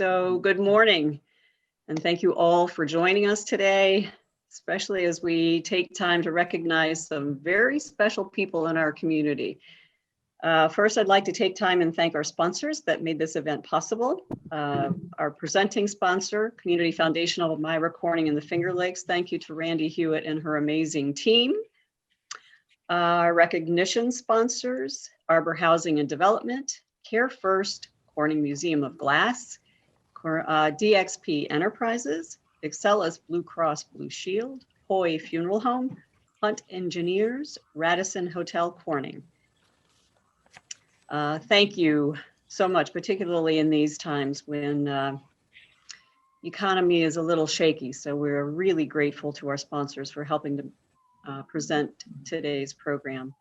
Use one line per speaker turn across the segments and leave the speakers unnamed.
So good morning, and thank you all for joining us today, especially as we take time to recognize some very special people in our community. First, I'd like to take time and thank our sponsors that made this event possible. Our presenting sponsor, Community Foundation of Elmira-Corning in the Finger Lakes. Thank you to Randy Hewitt and her amazing team. Our recognition sponsors, Arbor Housing and Development, Care First, Corning Museum of Glass, DXP Enterprises, Excelis Blue Cross Blue Shield, Hoy Funeral Home, Hunt Engineers, Radisson Hotel Corning. Thank you so much, particularly in these times when the economy is a little shaky. So we're really grateful to our sponsors for helping to present today's program.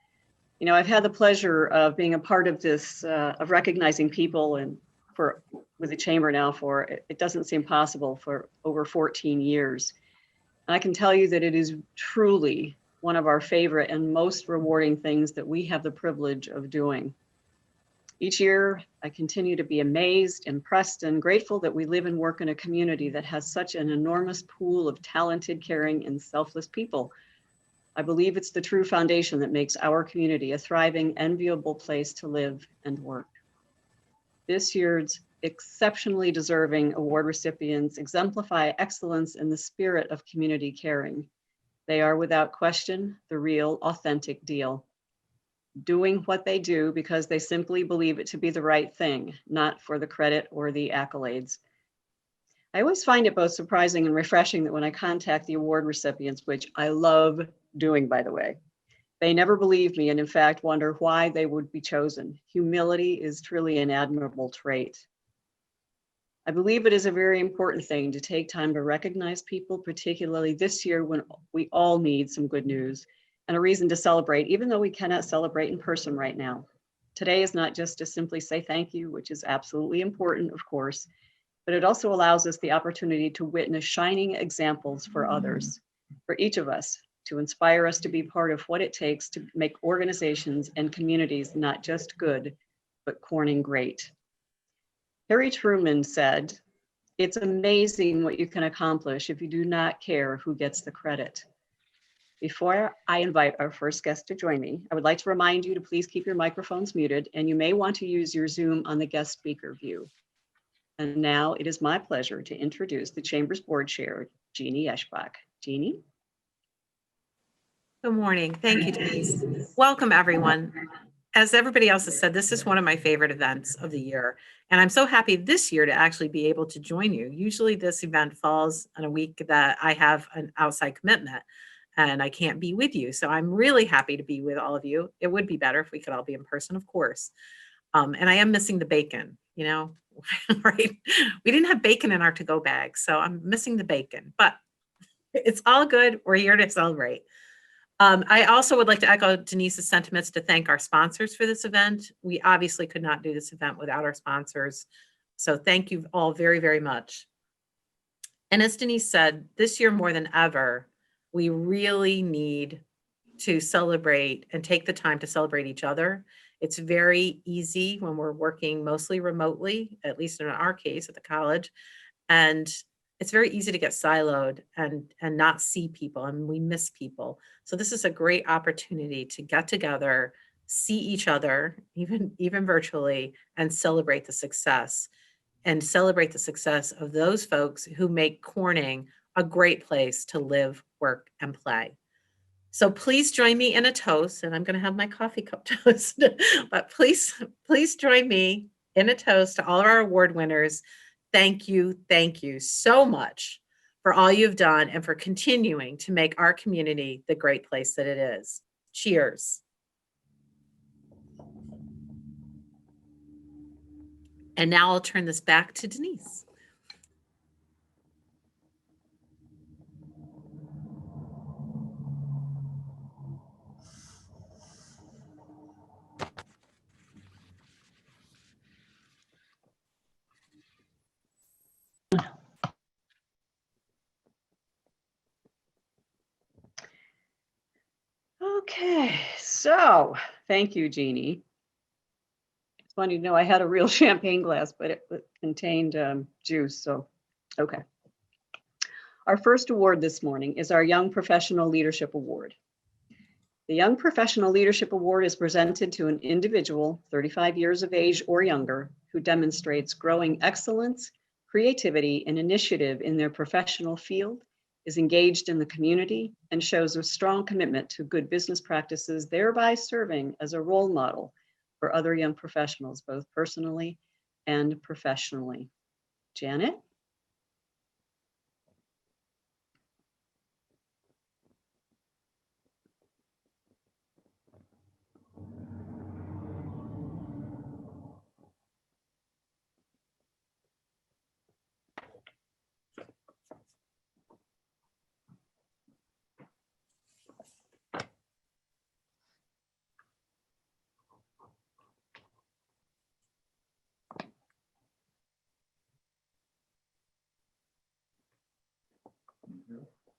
You know, I've had the pleasure of being a part of this, of recognizing people and with the chamber now for, it doesn't seem possible, for over 14 years. And I can tell you that it is truly one of our favorite and most rewarding things that we have the privilege of doing. Each year, I continue to be amazed, impressed, and grateful that we live and work in a community that has such an enormous pool of talented, caring, and selfless people. I believe it's the true foundation that makes our community a thriving, enviable place to live and work. This year's exceptionally deserving award recipients exemplify excellence in the spirit of community caring. They are without question the real, authentic deal, doing what they do because they simply believe it to be the right thing, not for the credit or the accolades. I always find it both surprising and refreshing that when I contact the award recipients, which I love doing, by the way, they never believe me and in fact wonder why they would be chosen. Humility is truly an admirable trait. I believe it is a very important thing to take time to recognize people, particularly this year when we all need some good news and a reason to celebrate, even though we cannot celebrate in person right now. Today is not just to simply say thank you, which is absolutely important, of course, but it also allows us the opportunity to witness shining examples for others, for each of us, to inspire us to be part of what it takes to make organizations and communities not just good, but Corning great. Harry Truman said, "It's amazing what you can accomplish if you do not care who gets the credit." Before I invite our first guest to join me, I would like to remind you to please keep your microphones muted, and you may want to use your Zoom on the guest speaker view. And now it is my pleasure to introduce the Chamber's Board Chair, Jeannie Eschbach. Jeannie?
Good morning. Thank you, Denise. Welcome, everyone. As everybody else has said, this is one of my favorite events of the year. And I'm so happy this year to actually be able to join you. Usually this event falls on a week that I have an outside commitment and I can't be with you. So I'm really happy to be with all of you. It would be better if we could all be in person, of course. And I am missing the bacon, you know, right? We didn't have bacon in our to-go bag, so I'm missing the bacon, but it's all good. We're here to celebrate. I also would like to echo Denise's sentiments to thank our sponsors for this event. We obviously could not do this event without our sponsors. So thank you all very, very much. And as Denise said, this year more than ever, we really need to celebrate and take the time to celebrate each other. It's very easy when we're working mostly remotely, at least in our case at the college. And it's very easy to get siloed and not see people, and we miss people. So this is a great opportunity to get together, see each other, even virtually, and celebrate the success of those folks who make Corning a great place to live, work, and play. So please join me in a toast, and I'm going to have my coffee cup toast, but please join me in a toast to all of our award winners. Thank you so much for all you've done and for continuing to make our community the great place that it is. Cheers. And now I'll turn this back to Denise.
Okay, so thank you, Jeannie. Funny to know I had a real champagne glass, but it contained juice, so, okay. Our first award this morning is our Young Professional Leadership Award. The Young Professional Leadership Award is presented to an individual 35 years of age or younger who demonstrates growing excellence, creativity, and initiative in their professional field, is engaged in the community, and shows a strong commitment to good business practices, thereby serving as a role model for other young professionals, both personally and professionally. Janet?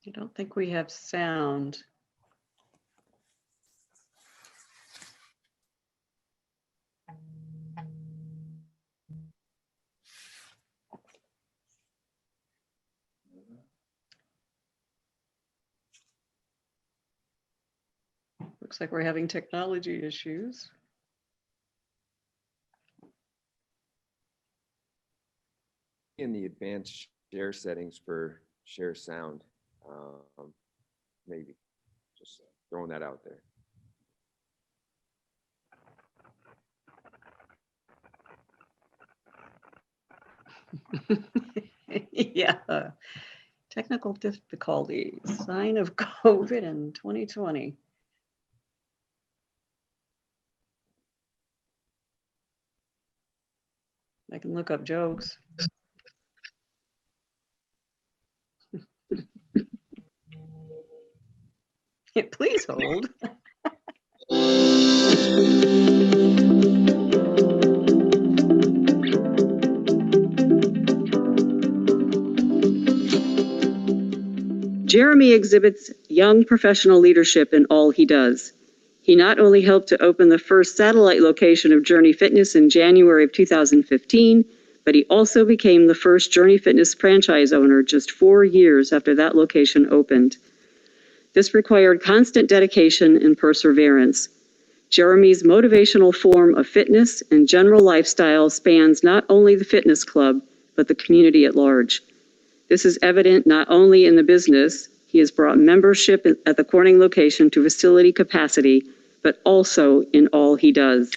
I don't think we have sound. Looks like we're having technology issues.
In the advanced share settings for share sound, maybe just throwing that out there.
Yeah, technical difficulties, sign of COVID in 2020. I can look up jokes. Please hold. Jeremy exhibits young professional leadership in all he does. He not only helped to open the first satellite location of Journey Fitness in January of 2015, but he also became the first Journey Fitness franchise owner just 4 years after that location opened. This required constant dedication and perseverance. Jeremy's motivational form of fitness and general lifestyle spans not only the fitness club, but the community at large. This is evident not only in the business, he has brought membership at the Corning location to facility capacity, but also in all he does.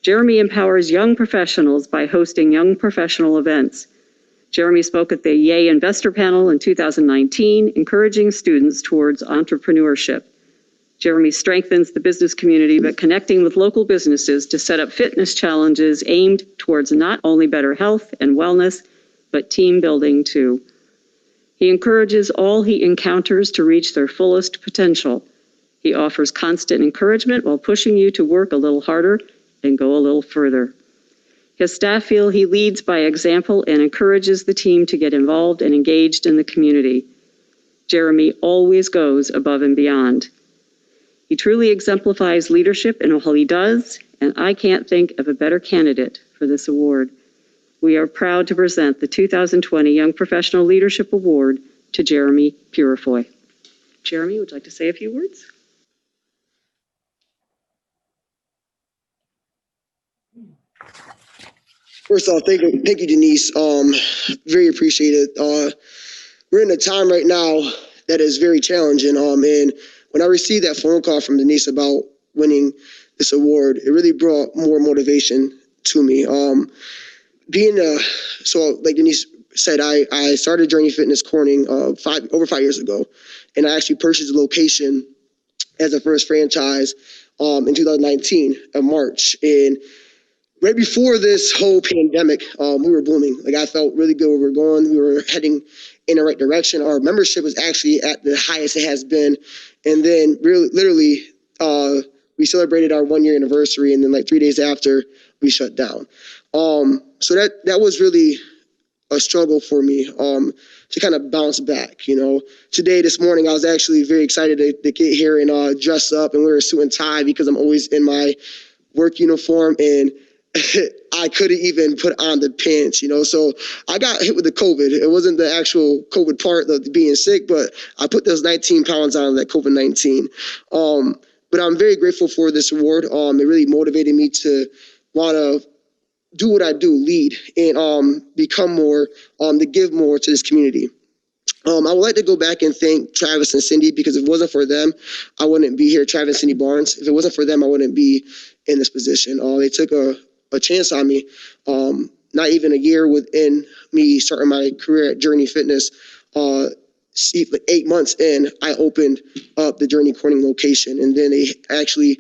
Jeremy empowers young professionals by hosting young professional events. Jeremy spoke at the Yay Investor Panel in 2019, encouraging students towards entrepreneurship. Jeremy strengthens the business community by connecting with local businesses to set up fitness challenges aimed towards not only better health and wellness, but team building too. He encourages all he encounters to reach their fullest potential. He offers constant encouragement while pushing you to work a little harder and go a little further. His staff feel he leads by example and encourages the team to get involved and engaged in the community. Jeremy always goes above and beyond. He truly exemplifies leadership in all he does, and I can't think of a better candidate for this award. We are proud to present the 2020 Young Professional Leadership Award to Jeremy Purifoy. Jeremy, would you like to say a few words?
First off, thank you, Denise. Very appreciated. We're in a time right now that is very challenging. And when I received that phone call from Denise about winning this award, it really brought more motivation to me. So like Denise said, I started Journey Fitness Corning over 5 years ago, and I actually purchased the location as a first franchise in 2019 of March. And right before this whole pandemic, we were booming. Like, I felt really good where we were going. We were heading in the right direction. Our membership was actually at the highest it has been. And then literally, we celebrated our 1 year anniversary, and then like 3 days after, we shut down. So that was really a struggle for me to kind of bounce back. You know, this morning, I was actually very excited to get here and dress up and wear a suit and tie because I'm always in my work uniform. And I couldn't even put on the pants, So I got hit with the COVID. It wasn't the actual COVID part of being sick, but I put those 19 pounds on that COVID-19. But I'm very grateful for this award. It really motivated me to want to do what I do, lead, and become more, to give more to this community. I would like to go back and thank Travis and Cindy, because if it wasn't for them, I wouldn't be here. Travis and Cindy Barnes. If it wasn't for them, I wouldn't be in this position. They took a chance on me. Not even a year within me starting my career at Journey Fitness. 8 months in, I opened up the Elmira-Corning location, and then they actually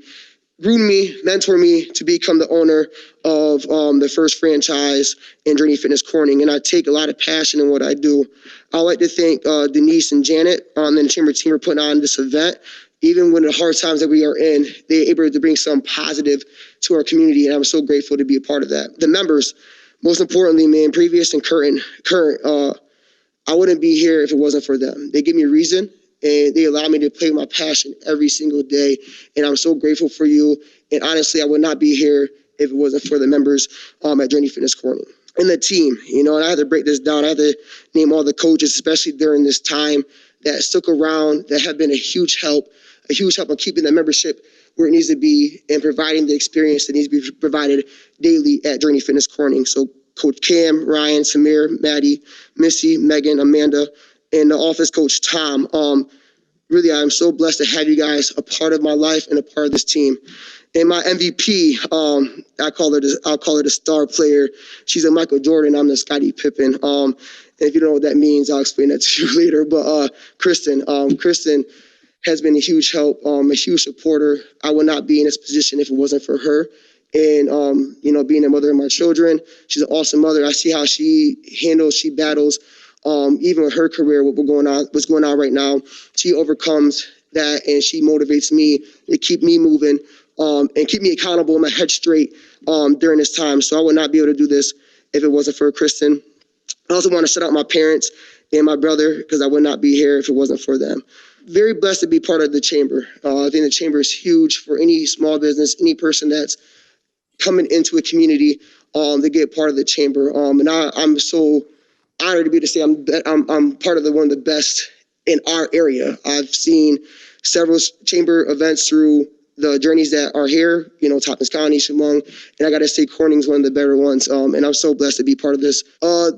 groomed me, mentored me to become the owner of the first franchise in Journey Fitness Corning. And I take a lot of passion in what I do. I'd like to thank Denise and Janet and the Chamber team for putting on this event. Even when the hard times that we are in, they're able to bring some positive to our community, and I'm so grateful to be a part of that. The members, most importantly, man, previous and current, I wouldn't be here if it wasn't for them. They give me a reason, and they allow me to play my passion every single day. And I'm so grateful for you. And honestly, I would not be here if it wasn't for the members at Journey Fitness Corning. And the team, and I had to break this down. I had to name all the coaches, especially during this time, that stuck around, that have been a huge help in keeping the membership where it needs to be and providing the experience that needs to be provided daily at Journey Fitness Corning. So Coach Cam, Ryan, Samir, Maddie, Missy, Megan, Amanda, and the office coach, Tom. Really, I'm so blessed to have you guys a part of my life and a part of this team. And my MVP, I'll call her the star player. She's a Michael Jordan. I'm the Scottie Pippen. And if you don't know what that means, I'll explain that to you later. But Kristen has been a huge help, a huge supporter. I would not be in this position if it wasn't for her. And, being a mother of my children, she's an awesome mother. I see how she battles, even with her career, what's going on right now. She overcomes that, and she motivates me to keep me moving, and keep me accountable, my head straight, during this time. So I would not be able to do this if it wasn't for Kristen. I also want to shout out my parents and my brother, because I would not be here if it wasn't for them. Very blessed to be part of the chamber. I think the chamber is huge for any small business, any person that's coming into a community, to get part of the chamber. And I'm so honored to be able to say I'm part of one of the best in our area. I've seen several chamber events through the journeys that are here, Tompkins County, Chemung, and I got to say Corning's one of the better ones. And I'm so blessed to be part of this.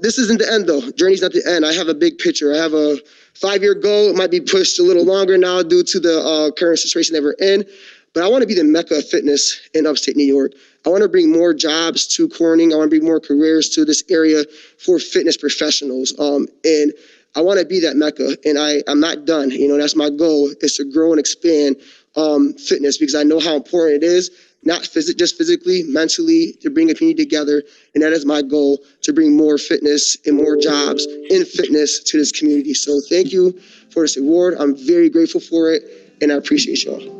This isn't the end, though. Journey's not the end. I have a big picture. I have a 5-year goal. It might be pushed a little longer now due to the current situation that we're in. But I want to be the mecca of fitness in upstate New York. I want to bring more jobs to Corning. I want to bring more careers to this area for fitness professionals. And I want to be that mecca. And I'm not done. That's my goal, is to grow and expand fitness, because I know how important it is, not just physically, mentally, to bring a community together. And that is my goal, to bring more fitness and more jobs in fitness to this community. So thank you for this award. I'm very grateful for it, and I appreciate y'all.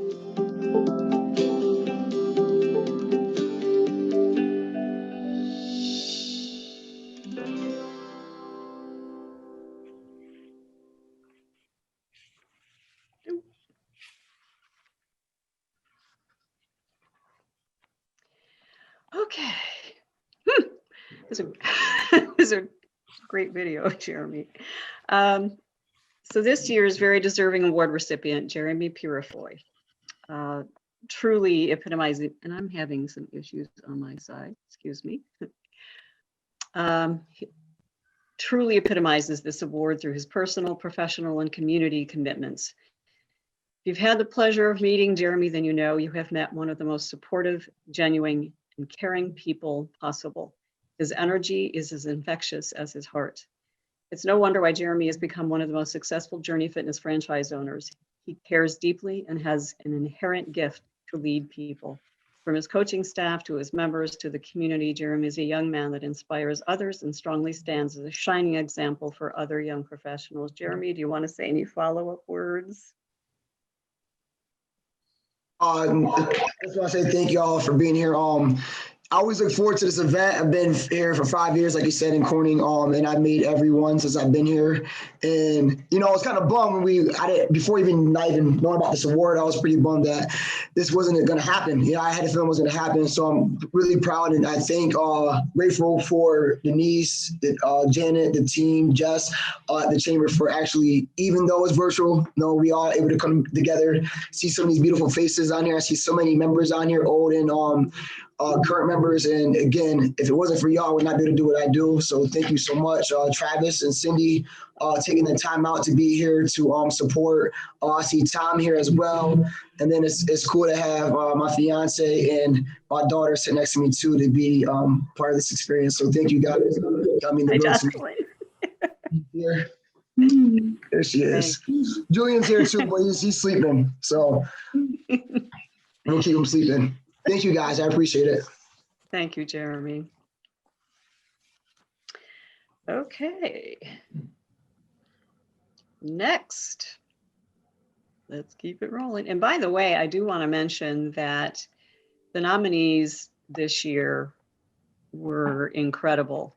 Okay. This is a great video, Jeremy. So this year's very deserving award recipient, Jeremy Purifoy, truly epitomizing, and I'm having some issues on my side, excuse me. Truly epitomizes this award through his personal, professional, and community commitments. If you've had the pleasure of meeting Jeremy, then you have met one of the most supportive, genuine, and caring people possible. His energy is as infectious as his heart. It's no wonder why Jeremy has become one of the most successful Journey Fitness franchise owners. He cares deeply and has an inherent gift to lead people. From his coaching staff to his members to the community, Jeremy is a young man that inspires others and strongly stands as a shining example for other young professionals. Jeremy, do you want to say any follow-up words?
I just want to say thank you all for being here. I always look forward to this event. I've been here for 5 years, like you said, in Corning, and I've made every one since I've been here. And I was kind of bummed when before not even knowing about this award, I was pretty bummed that this wasn't going to happen. I had a feeling it was going to happen. So I'm really proud, and I think grateful for Denise, Janet, the team, Jess, the chamber for actually, even though it's virtual, we all able to come together, see some of these beautiful faces on here. I see so many members on here, old and current members. And again, if it wasn't for y'all, I would not be able to do what I do. So thank you so much, Travis and Cindy, taking the time out to be here to support. I see Tom here as well. And then it's cool to have my fiance and my daughter sit next to me too, to be part of this experience. So thank you guys. I mean,
Hi,
the
Jocelyn.
here. There she is. Julian's here too, but he's sleeping. So we'll keep him sleeping. Thank you guys. I appreciate it.
Thank you, Jeremy. Okay. Next, let's keep it rolling. And by the way, I do want to mention that the nominees this year were incredible.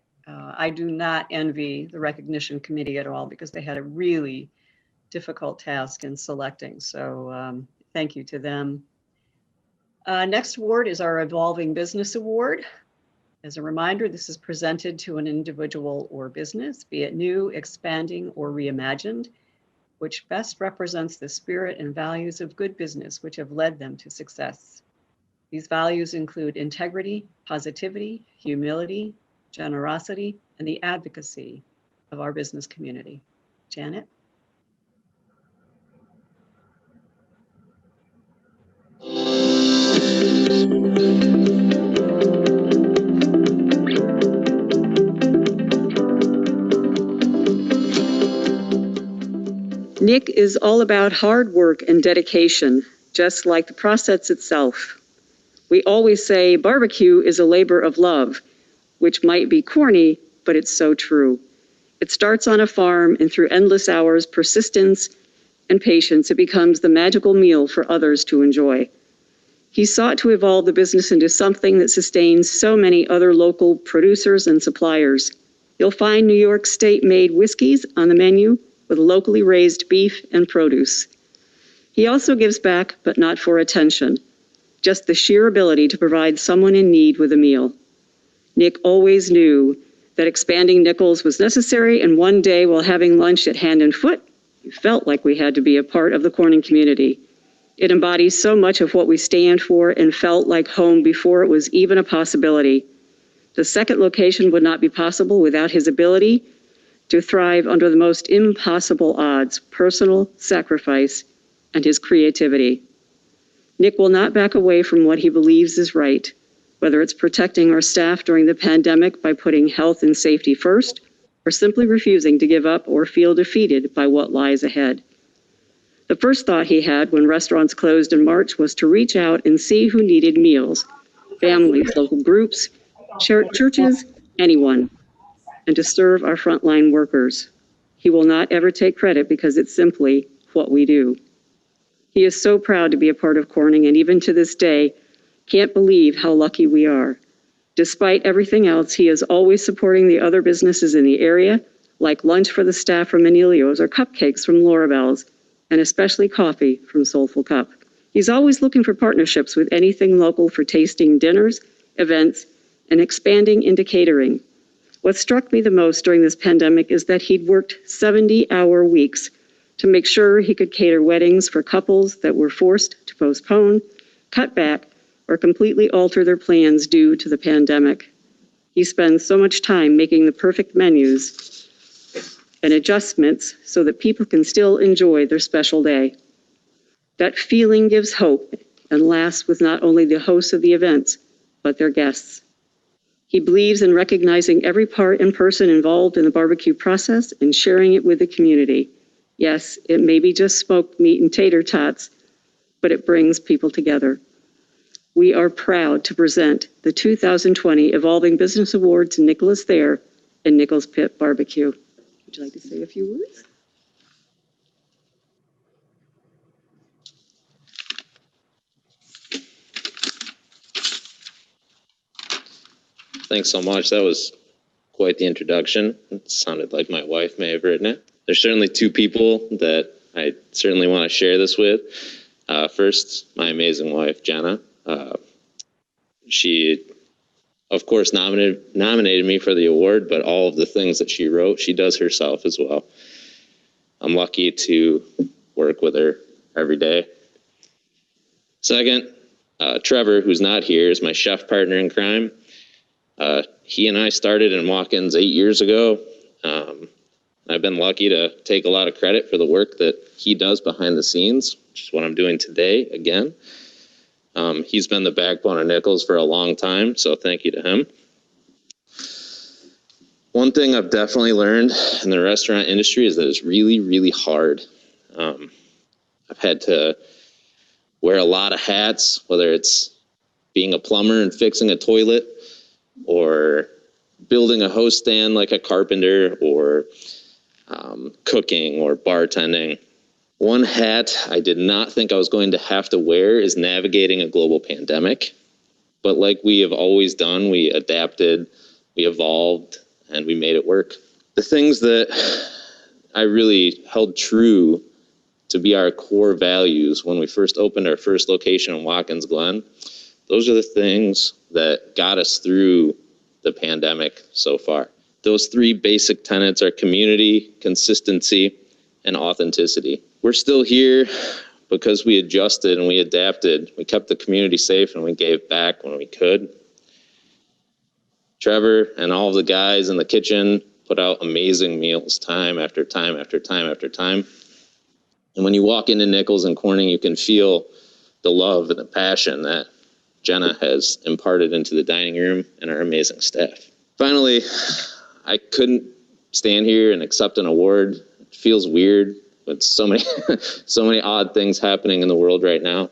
I do not envy the recognition committee at all because they had a really difficult task in selecting. So thank you to them. Next award is our Evolving Business Award. As a reminder, this is presented to an individual or business, be it new, expanding, or reimagined, which best represents the spirit and values of good business which have led them to success. These values include integrity, positivity, humility, generosity, and the advocacy of our business community. Janet? Nick is all about hard work and dedication, just like the process itself. We always say barbecue is a labor of love, which might be corny, but it's so true. It starts on a farm, and through endless hours, persistence, and patience, it becomes the magical meal for others to enjoy. He sought to evolve the business into something that sustains so many other local producers and suppliers. You'll find New York State-made whiskeys on the menu with locally raised beef and produce. He also gives back, but not for attention, just the sheer ability to provide someone in need with a meal. Nick always knew that expanding Nichols was necessary, and one day while having lunch at Hand and Foot, he felt like we had to be a part of the Corning community. It embodies so much of what we stand for and felt like home before it was even a possibility. The second location would not be possible without his ability to thrive under the most impossible odds, personal sacrifice, and his creativity. Nick will not back away from what he believes is right, whether it's protecting our staff during the pandemic by putting health and safety first, or simply refusing to give up or feel defeated by what lies ahead. The first thought he had when restaurants closed in March was to reach out and see who needed meals, families, local groups, churches, anyone, and to serve our frontline workers. He will not ever take credit because it's simply what we do. He is so proud to be a part of Corning, and even to this day, can't believe how lucky we are. Despite everything else, he is always supporting the other businesses in the area, like lunch for the staff from Anelio's or cupcakes from Laurabelle's, and especially coffee from Soulful Cup. He's always looking for partnerships with anything local for tasting dinners, events, and expanding into catering. What struck me the most during this pandemic is that he'd worked 70-hour weeks to make sure he could cater weddings for couples that were forced to postpone, cut back, or completely alter their plans due to the pandemic. He spends so much time making the perfect menus and adjustments so that people can still enjoy their special day. That feeling gives hope and lasts with not only the hosts of the events, but their guests. He believes in recognizing every part and person involved in the barbecue process and sharing it with the community. Yes, it may be just smoked meat and tater tots, but it brings people together. We are proud to present the 2020 Evolving Business Award to Nicholas Thayer and Nichols Pit Barbecue. Would you like to say a few words?
Thanks so much. That was quite the introduction. It sounded like my wife may have written it. There's certainly two people that I certainly want to share this with. First, my amazing wife, Jenna. She, of course, nominated me for the award, but all of the things that she wrote, she does herself as well. I'm lucky to work with her every day. Second, Trevor, who's not here, is my chef partner in crime. He and I started in walk-ins 8 years ago. I've been lucky to take a lot of credit for the work that he does behind the scenes, which is what I'm doing today again. He's been the backbone of Nichols for a long time, so thank you to him. One thing I've definitely learned in the restaurant industry is that it's really, really hard. I've had to wear a lot of hats, whether it's being a plumber and fixing a toilet, or building a host stand like a carpenter, or cooking or bartending. One hat I did not think I was going to have to wear is navigating a global pandemic. But like we have always done, we adapted, we evolved, and we made it work. The things that I really held true to be our core values when we first opened our first location in Watkins Glen, those are the things that got us through the pandemic so far. Those three basic tenets are community, consistency, and authenticity. We're still here because we adjusted and we adapted. We kept the community safe and we gave back when we could. Trevor and all of the guys in the kitchen put out amazing meals time after time after time after time. And when you walk into Nichols and Corning, you can feel the love and the passion that Jenna has imparted into the dining room and our amazing staff. Finally, I couldn't stand here and accept an award. It feels weird with so many odd things happening in the world right now,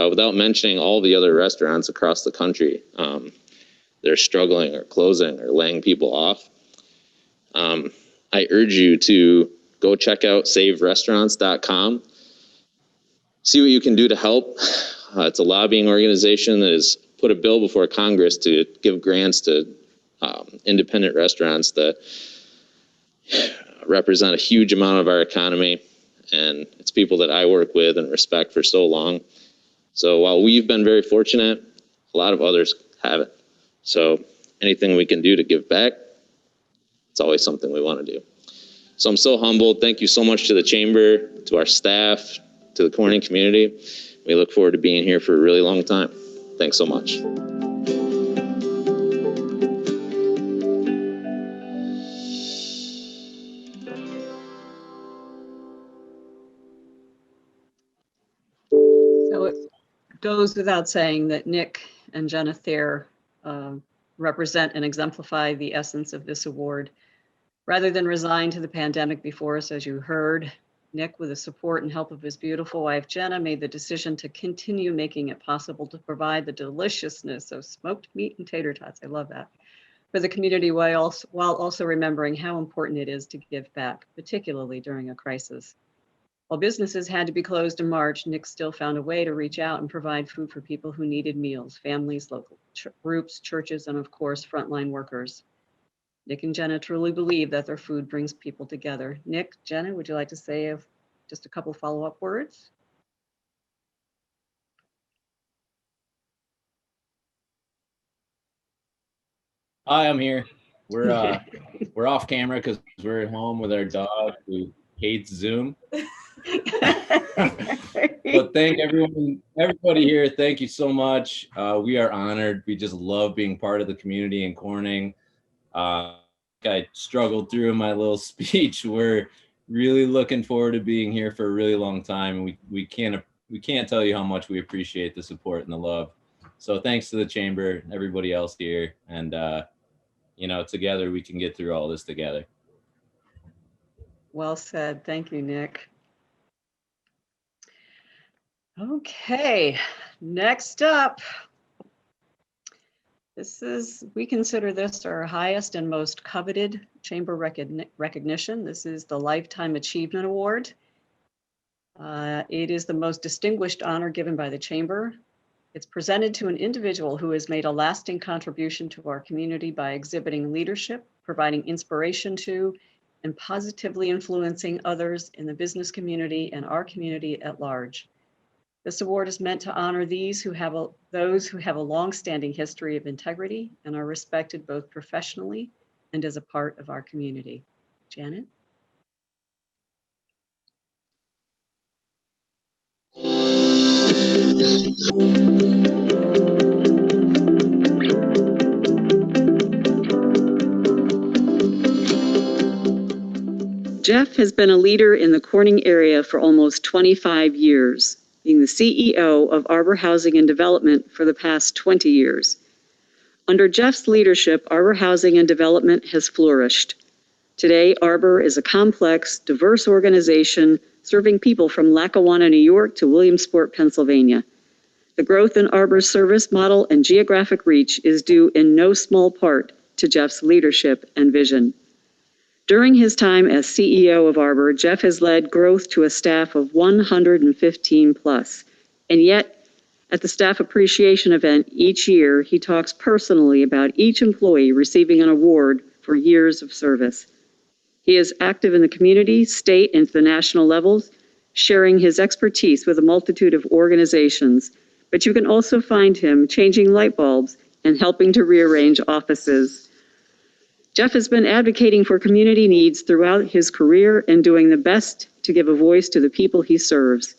without mentioning all the other restaurants across the country. They're struggling or closing or laying people off. I urge you to go check out saverestaurants.com. See what you can do to help. It's a lobbying organization that has put a bill before Congress to give grants to independent restaurants that represent a huge amount of our economy. And it's people that I work with and respect for so long. So while we've been very fortunate, a lot of others haven't. So anything we can do to give back, it's always something we want to do. So I'm so humbled. Thank you so much to the Chamber, to our staff, to the Corning community. We look forward to being here for a really long time. Thanks so much.
So it goes without saying that Nick and Jenna Thayer represent and exemplify the essence of this award. Rather than resign to the pandemic before us, as you heard, Nick, with the support and help of his beautiful wife, Jenna, made the decision to continue making it possible to provide the deliciousness of smoked meat and tater tots, I love that, for the community while also remembering how important it is to give back, particularly during a crisis. While businesses had to be closed in March, Nick still found a way to reach out and provide food for people who needed meals, families, local groups, churches, and of course, frontline workers. Nick and Jenna truly believe that their food brings people together. Nick, Jenna, would you like to say just a couple follow-up words?
Hi, I'm here. We're off camera because we're at home with our dog who hates Zoom. But thank everybody here. Thank you so much. We are honored. We just love being part of the community in Corning. I struggled through in my little speech. We're really looking forward to being here for a really long time. And we can't tell you how much we appreciate the support and the love. So thanks to the Chamber, everybody else here, and together we can get through all this together.
Well said. Thank you, Nick. Okay, next up. We consider this our highest and most coveted Chamber recognition. This is the Lifetime Achievement Award. It is the most distinguished honor given by the Chamber. It's presented to an individual who has made a lasting contribution to our community by exhibiting leadership, providing inspiration to, and positively influencing others in the business community and our community at large. This award is meant to honor those who have a long-standing history of integrity and are respected both professionally and as a part of our community. Janet? Jeff has been a leader in the Corning area for almost 25 years, being the CEO of Arbor Housing and Development for the past 20 years. Under Jeff's leadership, Arbor Housing and Development has flourished. Today, Arbor is a complex, diverse organization serving people from Lackawanna, New York to Williamsport, Pennsylvania. The growth in Arbor's service model and geographic reach is due in no small part to Jeff's leadership and vision. During his time as CEO of Arbor, Jeff has led growth to a staff of 115 plus. And yet, at the staff appreciation event each year, he talks personally about each employee receiving an award for years of service. He is active in the community, state, and the national levels, sharing his expertise with a multitude of organizations. But you can also find him changing light bulbs and helping to rearrange offices. Jeff has been advocating for community needs throughout his career and doing the best to give a voice to the people he serves.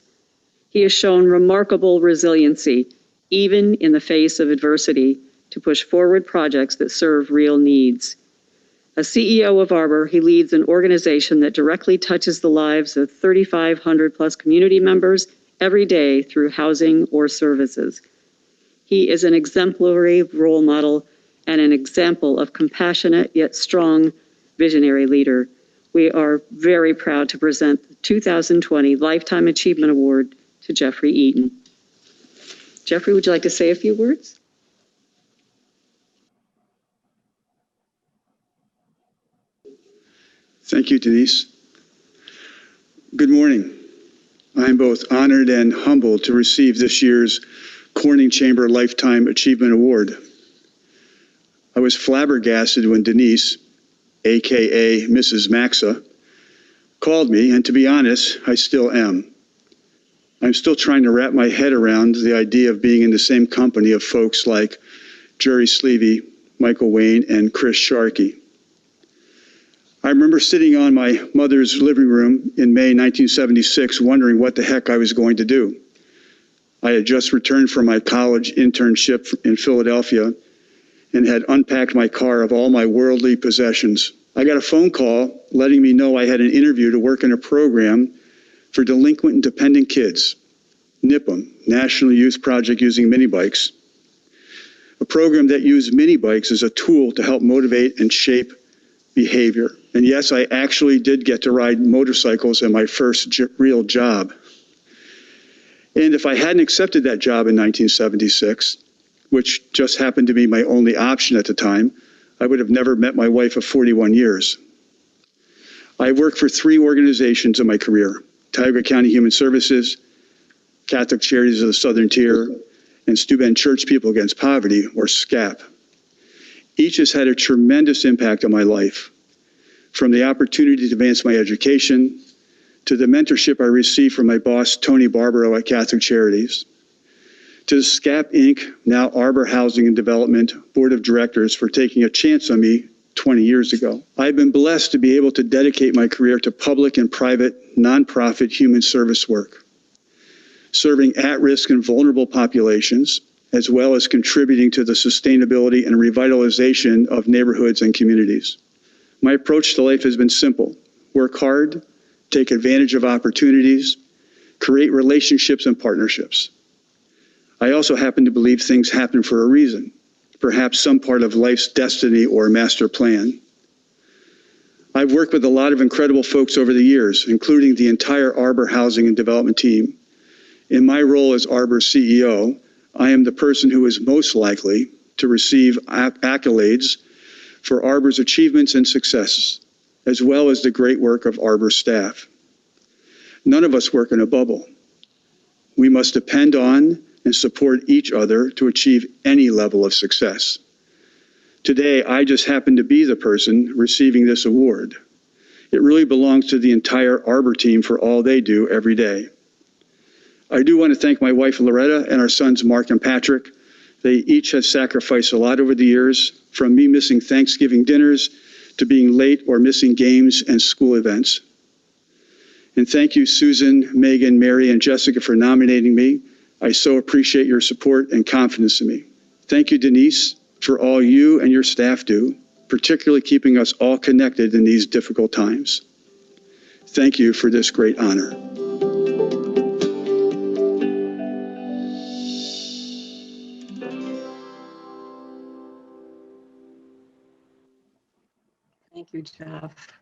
He has shown remarkable resiliency, even in the face of adversity, to push forward projects that serve real needs. As CEO of Arbor, he leads an organization that directly touches the lives of 3,500 plus community members every day through housing or services. He is an exemplary role model and an example of compassionate yet strong visionary leader. We are very proud to present the 2020 Lifetime Achievement Award to Jeffrey Eaton. Jeffrey, would you like to say a few words?
Thank you, Denise. Good morning. I am both honored and humbled to receive this year's Corning Chamber Lifetime Achievement Award. I was flabbergasted when Denise, AKA Mrs. Maxa, called me, and to be honest, I still am. I'm still trying to wrap my head around the idea of being in the same company of folks like Jerry Sleevey, Michael Wayne, and Chris Sharkey. I remember sitting on my mother's living room in May 1976 wondering what the heck I was going to do. I had just returned from my college internship in Philadelphia and had unpacked my car of all my worldly possessions. I got a phone call letting me know I had an interview to work in a program for delinquent and dependent kids, NIPM, National Youth Project Using Mini Bikes, a program that used mini bikes as a tool to help motivate and shape behavior. And yes, I actually did get to ride motorcycles in my first real job. And if I hadn't accepted that job in 1976, which just happened to be my only option at the time, I would have never met my wife of 41 years. I worked for 3 organizations in my career: Tioga County Human Services, Catholic Charities of the Southern Tier, and Steuben Church People Against Poverty, or SCAP. Each has had a tremendous impact on my life, from the opportunity to advance my education to the mentorship I received from my boss, Tony Barbaro at Catholic Charities, to the SCAP Inc., now Arbor Housing and Development Board of Directors for taking a chance on me 20 years ago. I've been blessed to be able to dedicate my career to public and private nonprofit human service work, serving at-risk and vulnerable populations, as well as contributing to the sustainability and revitalization of neighborhoods and communities. My approach to life has been simple: work hard, take advantage of opportunities, create relationships and partnerships. I also happen to believe things happen for a reason, perhaps some part of life's destiny or master plan. I've worked with a lot of incredible folks over the years, including the entire Arbor Housing and Development team. In my role as Arbor's CEO, I am the person who is most likely to receive accolades for Arbor's achievements and successes, as well as the great work of Arbor staff. None of us work in a bubble. We must depend on and support each other to achieve any level of success. Today, I just happen to be the person receiving this award. It really belongs to the entire Arbor team for all they do every day. I do want to thank my wife, Loretta, and our sons, Mark and Patrick. They each have sacrificed a lot over the years, from me missing Thanksgiving dinners to being late or missing games and school events. And thank you, Susan, Megan, Mary, and Jessica for nominating me. I so appreciate your support and confidence in me. Thank you, Denise, for all you and your staff do, particularly keeping us all connected in these difficult times. Thank you for this great honor.
Thank you, Jeff.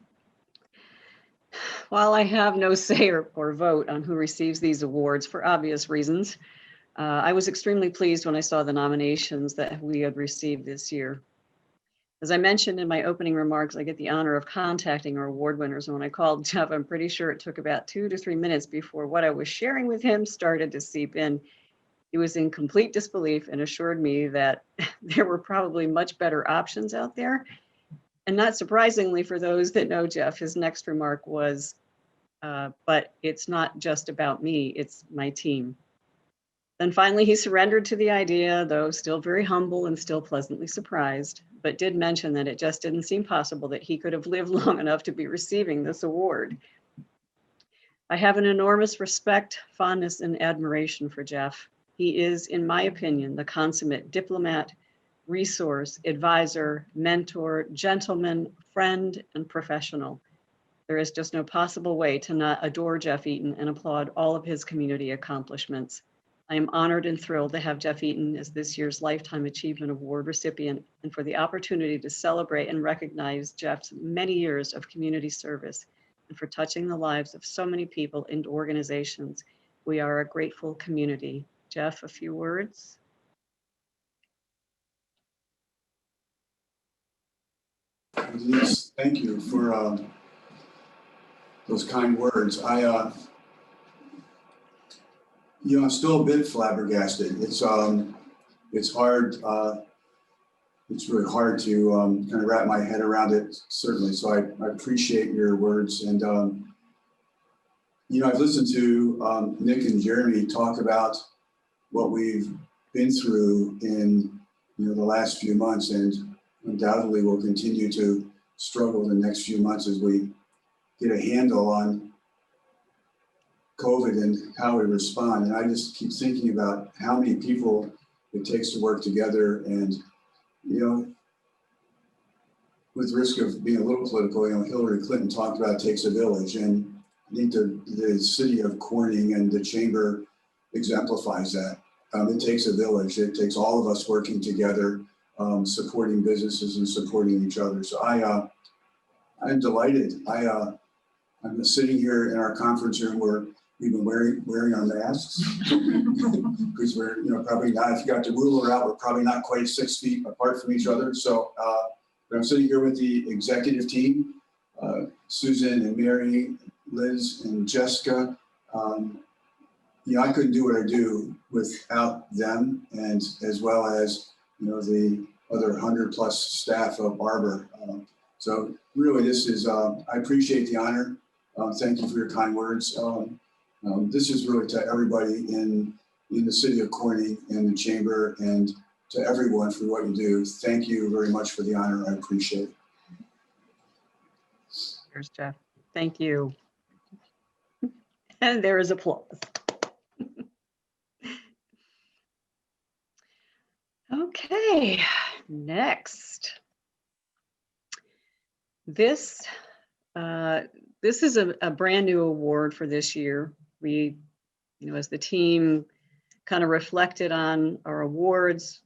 While I have no say or vote on who receives these awards for obvious reasons, I was extremely pleased when I saw the nominations that we had received this year. As I mentioned in my opening remarks, I get the honor of contacting our award winners. And when I called Jeff, I'm pretty sure it took about 2 to 3 minutes before what I was sharing with him started to seep in. He was in complete disbelief and assured me that there were probably much better options out there. And not surprisingly, for those that know Jeff, his next remark was, but it's not just about me, it's my team. Then finally, he surrendered to the idea, though still very humble and still pleasantly surprised, but did mention that it just didn't seem possible that he could have lived long enough to be receiving this award. I have an enormous respect, fondness, and admiration for Jeff. He is, in my opinion, the consummate diplomat, resource, advisor, mentor, gentleman, friend, and professional. There is just no possible way to not adore Jeff Eaton and applaud all of his community accomplishments. I am honored and thrilled to have Jeff Eaton as this year's Lifetime Achievement Award recipient and for the opportunity to celebrate and recognize Jeff's many years of community service and for touching the lives of so many people and organizations. We are a grateful community. Jeff, a few words?
Denise, thank you for those kind words. I'm still a bit flabbergasted. It's hard. It's really hard to kind of wrap my head around it, certainly. So I appreciate your words. And, I've listened to Nick and Jeremy talk about what we've been through in, the last few months, and undoubtedly will continue to struggle the next few months as we get a handle on COVID and how we respond. And I just keep thinking about how many people it takes to work together. And, with risk of being a little political, Hillary Clinton talked about it takes a village. And I think the city of Corning and the chamber exemplifies that. It takes a village. It takes all of us working together, supporting businesses and supporting each other. So I'm delighted. I'm sitting here in our conference room where we've been wearing our masks because we're probably not, if you got the ruler out, we're probably not quite 6 feet apart from each other. So but I'm sitting here with the executive team, Susan and Mary, Liz and Jessica. I couldn't do what I do without them, and as well as the other 100+ staff of Arbor. So really, this is I appreciate the honor. Thank you for your kind words. This is really to everybody in the city of Corning and the chamber, and to everyone for what you do. Thank you very much for the honor. I appreciate it.
Here's Jeff. Thank you. And there is applause. Okay, next. This is a brand new award for this year. We, as the team kind of reflected on our awards,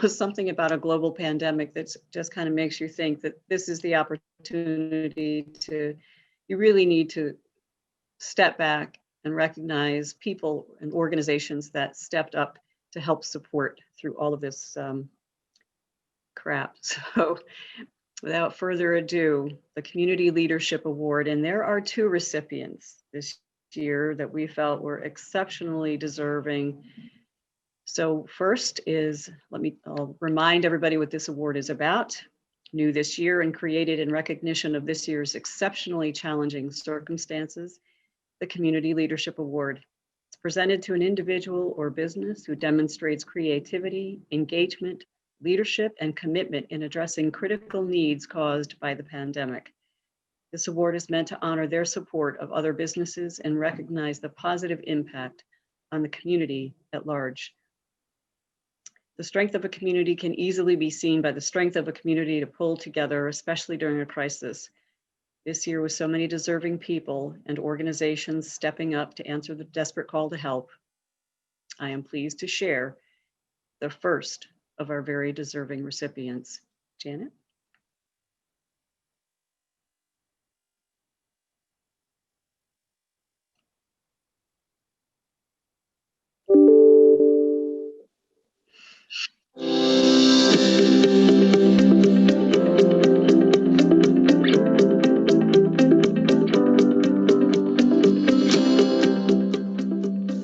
something about a global pandemic that just kind of makes you think that this is the opportunity you really need to step back and recognize people and organizations that stepped up to help support through all of this crap. So without further ado, the Community Leadership Award, and there are 2 recipients this year that we felt were exceptionally deserving. So first is, I'll remind everybody what this award is about. New this year and created in recognition of this year's exceptionally challenging circumstances, the Community Leadership Award. It's presented to an individual or business who demonstrates creativity, engagement, leadership, and commitment in addressing critical needs caused by the pandemic. This award is meant to honor their support of other businesses and recognize the positive impact on the community at large. The strength of a community can easily be seen by the strength of a community to pull together, especially during a crisis. This year, with so many deserving people and organizations stepping up to answer the desperate call to help, I am pleased to share the first of our very deserving recipients. Janet?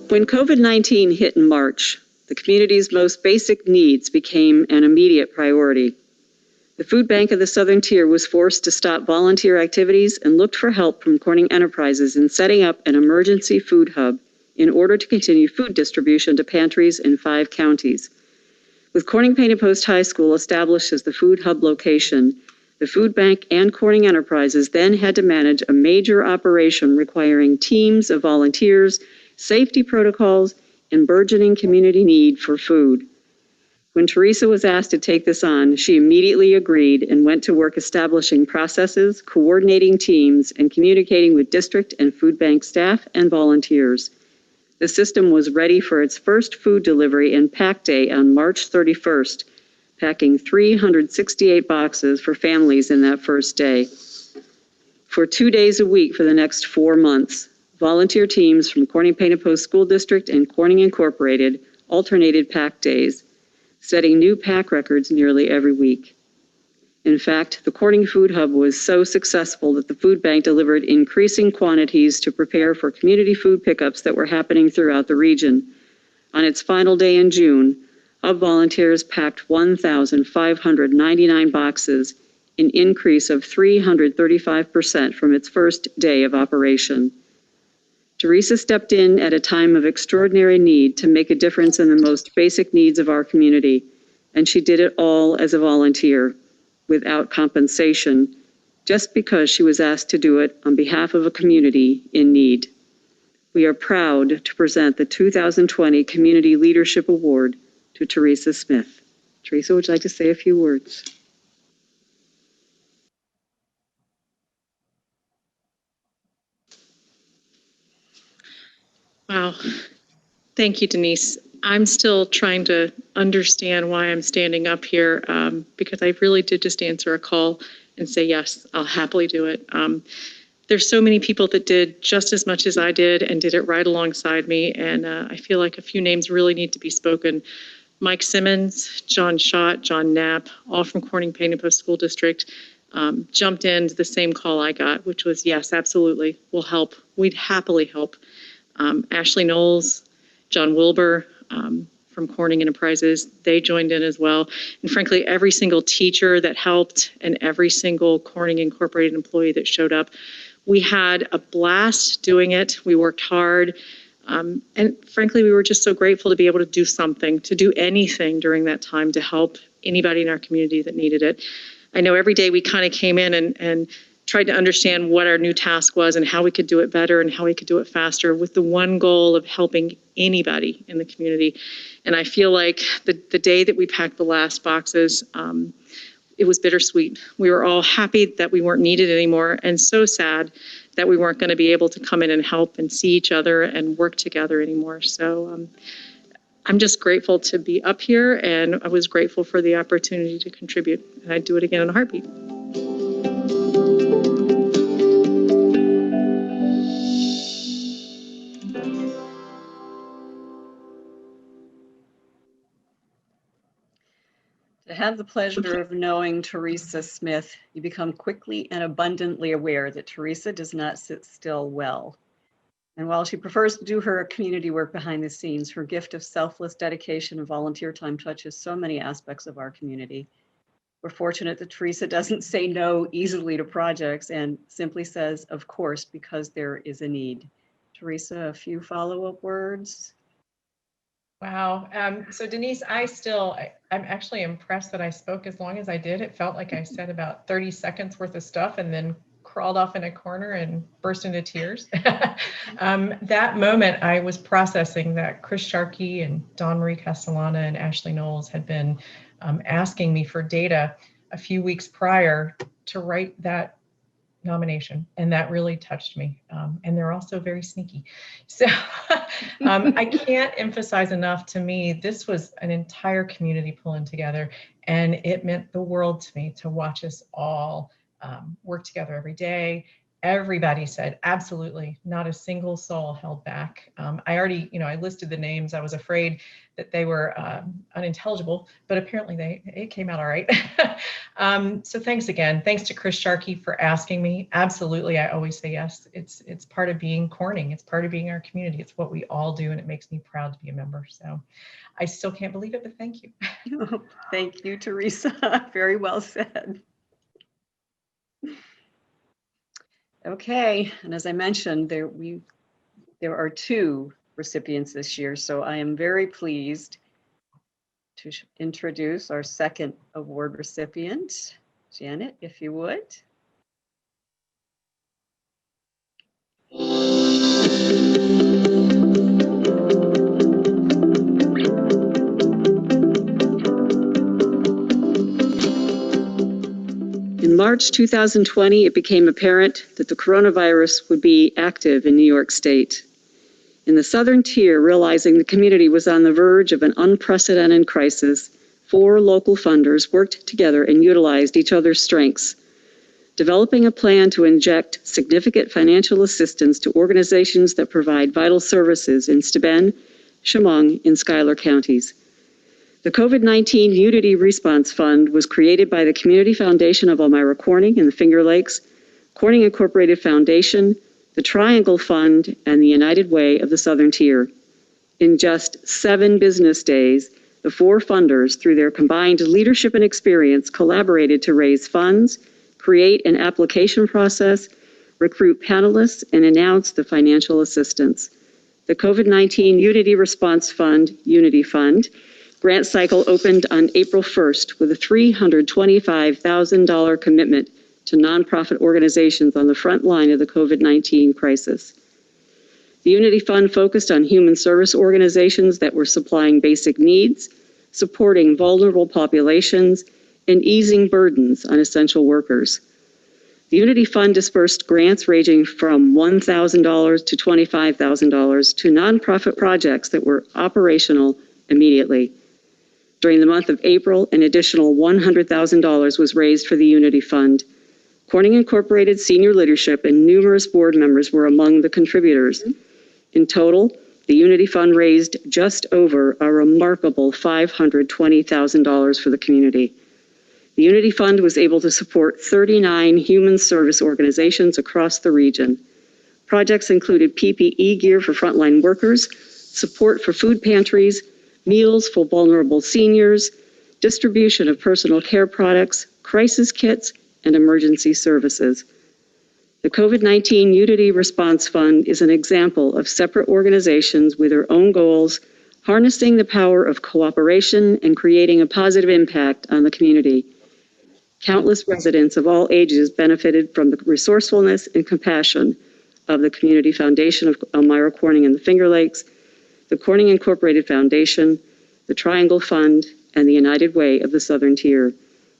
When COVID-19 hit in March, the community's most basic needs became an immediate priority. The Food Bank of the Southern Tier was forced to stop volunteer activities and looked for help from Corning Enterprises in setting up an emergency food hub in order to continue food distribution to pantries in 5 counties. With Corning Painted Post High School established as the food hub location, the Food Bank and Corning Enterprises then had to manage a major operation requiring teams of volunteers, safety protocols, and burgeoning community need for food. When Teresa was asked to take this on, she immediately agreed and went to work establishing processes, coordinating teams, and communicating with district and food bank staff and volunteers. The system was ready for its first food delivery and pack day on March 31st, packing 368 boxes for families in that first day. For 2 days a week for the next 4 months, volunteer teams from Corning Painted Post School District and Corning Incorporated alternated pack days, setting new pack records nearly every week. In fact, the Corning Food Hub was so successful that the food bank delivered increasing quantities to prepare for community food pickups that were happening throughout the region. On its final day in June, Hub volunteers packed 1,599 boxes, an increase of 335% from its first day of operation. Teresa stepped in at a time of extraordinary need to make a difference in the most basic needs of our community, and she did it all as a volunteer, without compensation, just because she was asked to do it on behalf of a community in need. We are proud to present the 2020 Community Leadership Award to Teresa Smith. Teresa, would you like to say a few words?
Wow. Thank you, Denise. I'm still trying to understand why I'm standing up here because I really did just answer a call and say, yes, I'll happily do it. There's so many people that did just as much as I did and did it right alongside me. And I feel like a few names really need to be spoken. Mike Simmons, John Schott, John Knapp, all from Corning Painted Post School District, jumped into the same call I got, which was, yes, absolutely, we'll help. We'd happily help. Ashley Knowles, John Wilbur from Corning Enterprises, they joined in as well. And frankly, every single teacher that helped and every single Corning Incorporated employee that showed up, we had a blast doing it. We worked hard. And frankly, we were just so grateful to be able to do something, to do anything during that time to help anybody in our community that needed it. I know every day we kind of came in and tried to understand what our new task was and how we could do it better and how we could do it faster with the one goal of helping anybody in the community. And I feel like the day that we packed the last boxes, it was bittersweet. We were all happy that we weren't needed anymore and so sad that we weren't going to be able to come in and help and see each other and work together anymore. So I'm just grateful to be up here, and I was grateful for the opportunity to contribute, and I'd do it again in a heartbeat.
To have the pleasure of knowing Teresa Smith, you become quickly and abundantly aware that Teresa does not sit still well. And while she prefers to do her community work behind the scenes, her gift of selfless dedication and volunteer time touches so many aspects of our community. We're fortunate that Teresa doesn't say no easily to projects and simply says, of course, because there is a need. Teresa, a few follow-up words?
Wow. So Denise, I'm actually impressed that I spoke as long as I did. It felt like I said about 30 seconds worth of stuff and then crawled off in a corner and burst into tears. That moment I was processing that Chris Sharkey and Dawn Marie Castellana and Ashley Knowles had been asking me for data a few weeks prior to write that nomination, and that really touched me. And they're also very sneaky. So I can't emphasize enough, to me, this was an entire community pulling together, and it meant the world to me to watch us all work together every day. Everybody said, absolutely, not a single soul held back. I already, I listed the names. I was afraid that they were unintelligible, but apparently it came out all right. So thanks again. Thanks to Chris Sharkey for asking me. Absolutely, I always say yes. It's part of being Corning. It's part of being our community. It's what we all do, and it makes me proud to be a member. So I still can't believe it, but thank you.
Thank you, Teresa. Very well said. Okay, and as I mentioned, there are 2 recipients this year, so I am very pleased to introduce our second award recipient. Janet, if you would. In March 2020, it became apparent that the coronavirus would be active in New York State. In the Southern Tier, realizing the community was on the verge of an unprecedented crisis, 4 local funders worked together and utilized each other's strengths, developing a plan to inject significant financial assistance to organizations that provide vital services in Steuben, Chemung, and Schuyler counties. The COVID-19 Unity Response Fund was created by the Community Foundation of Elmira-Corning in the Finger Lakes, Corning Incorporated Foundation, the Triangle Fund, and the United Way of the Southern Tier. In just 7 business days, the 4 funders, through their combined leadership and experience, collaborated to raise funds, create an application process, recruit panelists, and announce the financial assistance. The COVID-19 Unity Response Fund, Unity Fund, grant cycle opened on April 1st with a $325,000 commitment to nonprofit organizations on the front line of the COVID-19 crisis. The Unity Fund focused on human service organizations that were supplying basic needs, supporting vulnerable populations, and easing burdens on essential workers. The Unity Fund dispersed grants ranging from $1,000 to $25,000 to nonprofit projects that were operational immediately. During the month of April, an additional $100,000 was raised for the Unity Fund. Corning Incorporated senior leadership and numerous board members were among the contributors. In total, the Unity Fund raised just over a remarkable $520,000 for the community. The Unity Fund was able to support 39 human service organizations across the region. Projects included PPE gear for frontline workers, support for food pantries, meals for vulnerable seniors, distribution of personal care products, crisis kits, and emergency services. The COVID-19 Unity Response Fund is an example of separate organizations with their own goals, harnessing the power of cooperation and creating a positive impact on the community. Countless residents of all ages benefited from the resourcefulness and compassion of the Community Foundation of Elmira-Corning and the Finger Lakes, the Corning Incorporated Foundation, the Triangle Fund, and the United Way of the Southern Tier.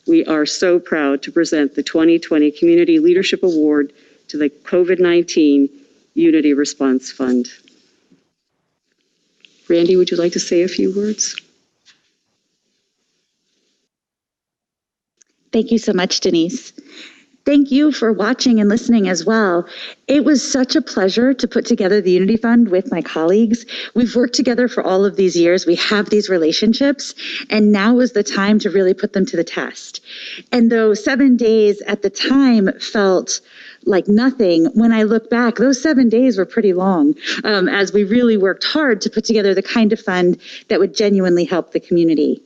We are so proud to present the 2020 Community Leadership Award to the COVID-19 Unity Response Fund. Randy, would you like to say a few words?
Thank you so much, Denise. Thank you for watching and listening as well. It was such a pleasure to put together the Unity Fund with my colleagues. We've worked together for all of these years. We have these relationships, and now is the time to really put them to the test. And though 7 days at the time felt like nothing. When I look back, those 7 days were pretty long, as we really worked hard to put together the kind of fund that would genuinely help the community.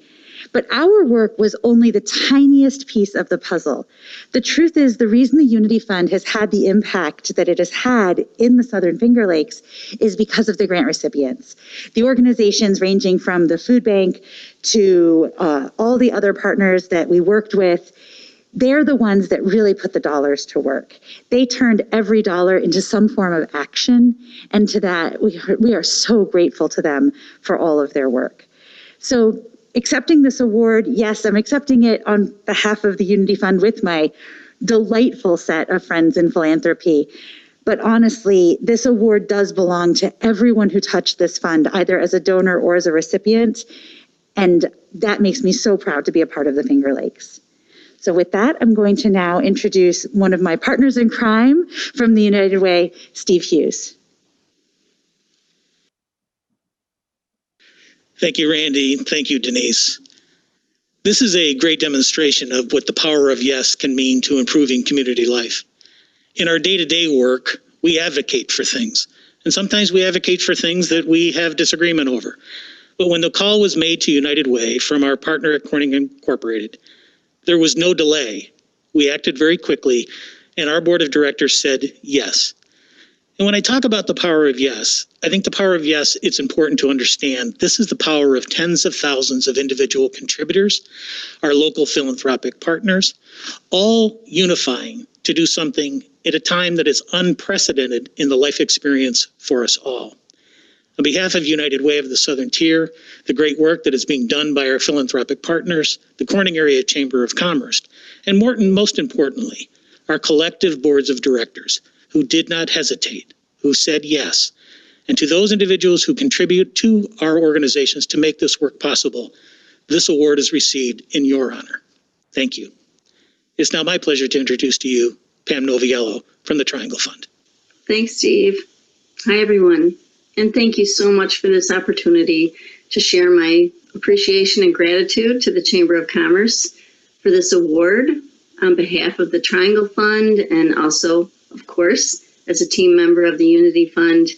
But our work was only the tiniest piece of the puzzle. The truth is, the reason the Unity Fund has had the impact that it has had in the Southern Finger Lakes is because of the grant recipients. The organizations ranging from the food bank to all the other partners that we worked with, they're the ones that really put the dollars to work. They turned every dollar into some form of action, and to that, we are so grateful to them for all of their work. So, accepting this award, yes, I'm accepting it on behalf of the Unity Fund with my delightful set of friends in philanthropy. But honestly, this award does belong to everyone who touched this fund, either as a donor or as a recipient. And that makes me so proud to be a part of the Finger Lakes. So with that, I'm going to now introduce one of my partners in crime from the United Way, Steve Hughes.
Thank you, Randy. Thank you, Denise. This is a great demonstration of what the power of yes can mean to improving community life. In our day-to-day work, we advocate for things, and sometimes we advocate for things that we have disagreement over. But when the call was made to United Way from our partner at Corning Incorporated, there was no delay. We acted very quickly, and our board of directors said yes. And when I talk about the power of yes, I think the power of yes, it's important to understand this is the power of tens of thousands of individual contributors, our local philanthropic partners, all unifying to do something at a time that is unprecedented in the life experience for us all. On behalf of United Way of the Southern Tier, the great work that is being done by our philanthropic partners, the Corning Area Chamber of Commerce, and most importantly, our collective boards of directors, who did not hesitate, who said yes. And to those individuals who contribute to our organizations to make this work possible, this award is received in your honor. Thank you. It's now my pleasure to introduce to you Pam Noviello from the Triangle Fund.
Thanks, Steve. Hi, everyone. And thank you so much for this opportunity to share my appreciation and gratitude to the Chamber of Commerce for this award on behalf of the Triangle Fund, and also, of course, as a team member of the Unity Fund.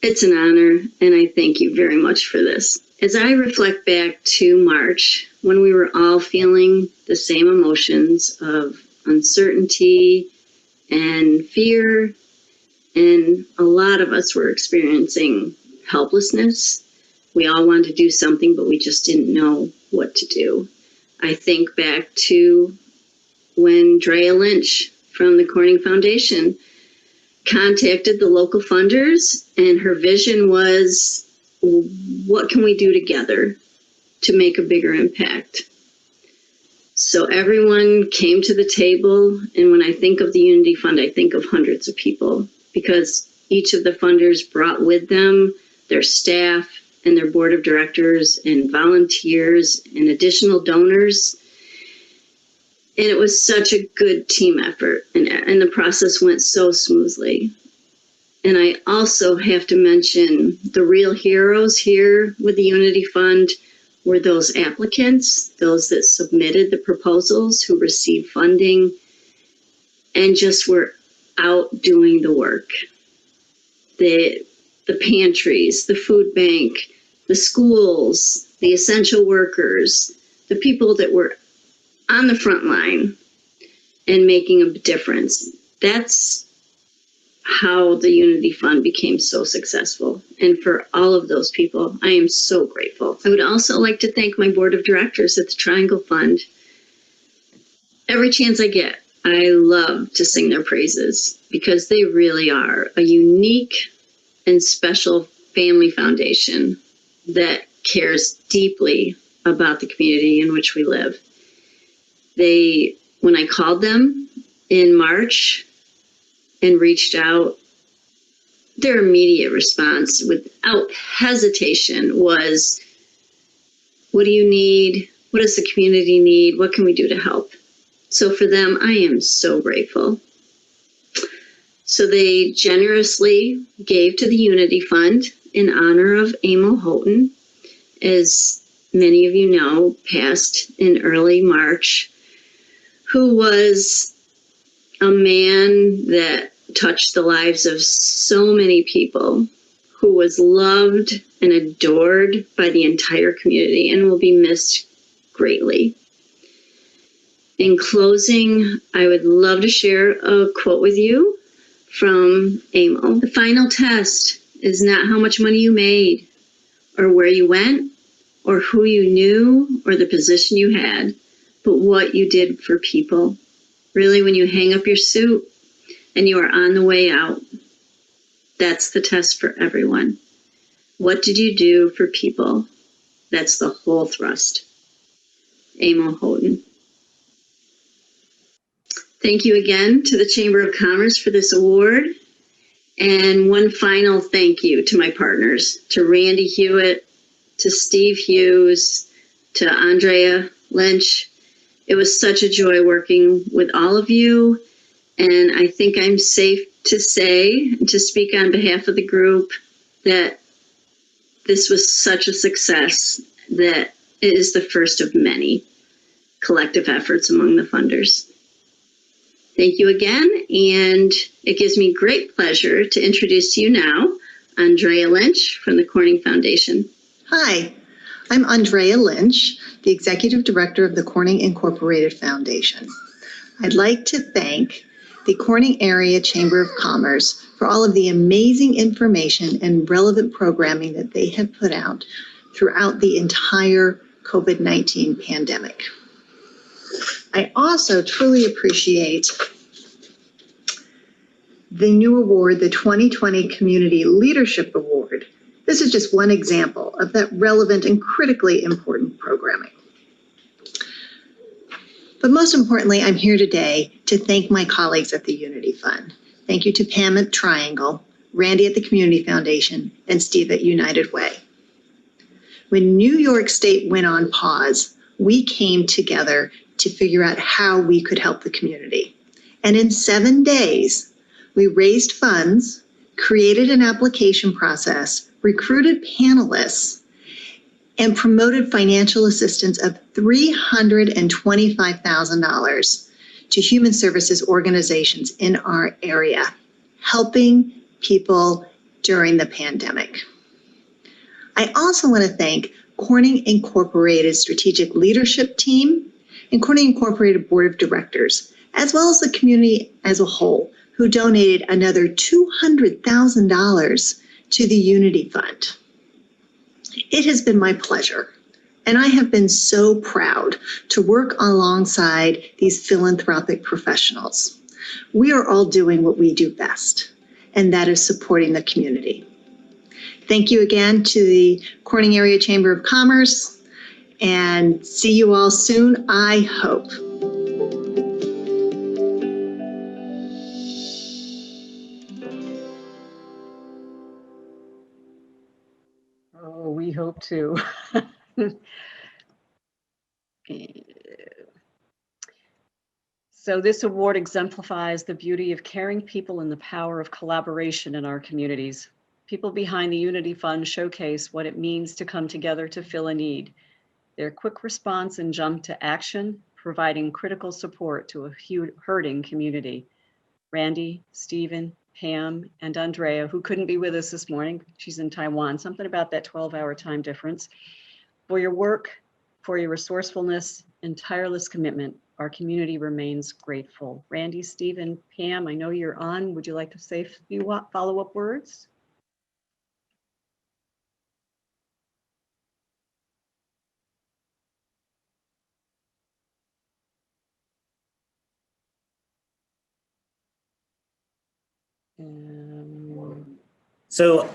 It's an honor, and I thank you very much for this. As I reflect back to March, when we were all feeling the same emotions of uncertainty and fear, and a lot of us were experiencing helplessness. We all wanted to do something, but we just didn't know what to do. I think back to when Drea Lynch from the Corning Foundation contacted the local funders, and her vision was, what can we do together to make a bigger impact? So everyone came to the table, and when I think of the Unity Fund, I think of hundreds of people, because each of the funders brought with them their staff and their board of directors and volunteers and additional donors. And it was such a good team effort, and the process went so smoothly. And I also have to mention the real heroes here with the Unity Fund were those applicants, those that submitted the proposals, who received funding, and just were out doing the work. The pantries, the food bank, the schools, the essential workers, the people that were on the front line and making a difference. That's how the Unity Fund became so successful. And for all of those people, I am so grateful. I would also like to thank my board of directors at the Triangle Fund. Every chance I get, I love to sing their praises, because they really are a unique and special family foundation that cares deeply about the community in which we live. When I called them in March and reached out, their immediate response without hesitation was, what do you need? What does the community need? What can we do to help? So for them, I am so grateful. So they generously gave to the Unity Fund in honor of Emil Houghton, as many of you know, passed in early March, who was a man that touched the lives of so many people, who was loved and adored by the entire community and will be missed greatly. In closing, I would love to share a quote with you from Amo. The final test is not how much money you made or where you went or who you knew or the position you had, but what you did for people. Really, when you hang up your suit and you are on the way out, that's the test for everyone. What did you do for people? That's the whole thrust. Amo Houghton. Thank you again to the Chamber of Commerce for this award. And one final thank you to my partners, to Randy Hewitt, to Steve Hughes, to Andrea Lynch. It was such a joy working with all of you. And I think I'm safe to say, to speak on behalf of the group, that this was such a success that it is the first of many collective efforts among the funders. Thank you again, and it gives me great pleasure to introduce to you now Andrea Lynch from the Corning Foundation.
Hi, I'm Andrea Lynch, the Executive Director of the Corning Incorporated Foundation. I'd like to thank the Corning Area Chamber of Commerce for all of the amazing information and relevant programming that they have put out throughout the entire COVID-19 pandemic. I also truly appreciate the new award, the 2020 Community Leadership Award. This is just one example of that relevant and critically important programming. But most importantly, I'm here today to thank my colleagues at the Unity Fund. Thank you to Pam at Triangle, Randy at the Community Foundation, and Steve at United Way. When New York State went on pause, we came together to figure out how we could help the community. And in 7 days, we raised funds, created an application process, recruited panelists, and promoted financial assistance of $325,000 to human services organizations in our area, helping people during the pandemic. I also want to thank Corning Incorporated Strategic Leadership Team and Corning Incorporated Board of Directors, as well as the community as a whole, who donated another $200,000 to the Unity Fund. It has been my pleasure, and I have been so proud to work alongside these philanthropic professionals. We are all doing what we do best, and that is supporting the community. Thank you again to the Corning Area Chamber of Commerce, and see you all soon, I hope.
Oh, we hope to. So this award exemplifies the beauty of caring people and the power of collaboration in our communities. People behind the Unity Fund showcase what it means to come together to fill a need. Their quick response and jump to action, providing critical support to a hurting community. Randy, Stephen, Pam, and Andrea, who couldn't be with us this morning. She's in Taiwan, something about that 12-hour time difference. For your work, for your resourcefulness and tireless commitment, our community remains grateful. Randy, Stephen, Pam, I know you're on. Would you like to say a few follow-up words?
So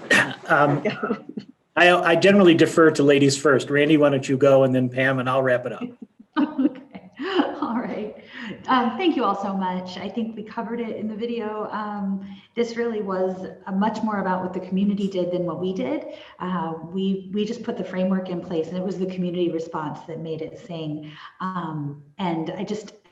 I generally defer to ladies first. Randy, why don't you go, and then Pam, and I'll wrap it up.
Okay. All right. Thank you all so much. I think we covered it in the video. This really was much more about what the community did than what we did. We just put the framework in place, and it was the community response that made it sing. And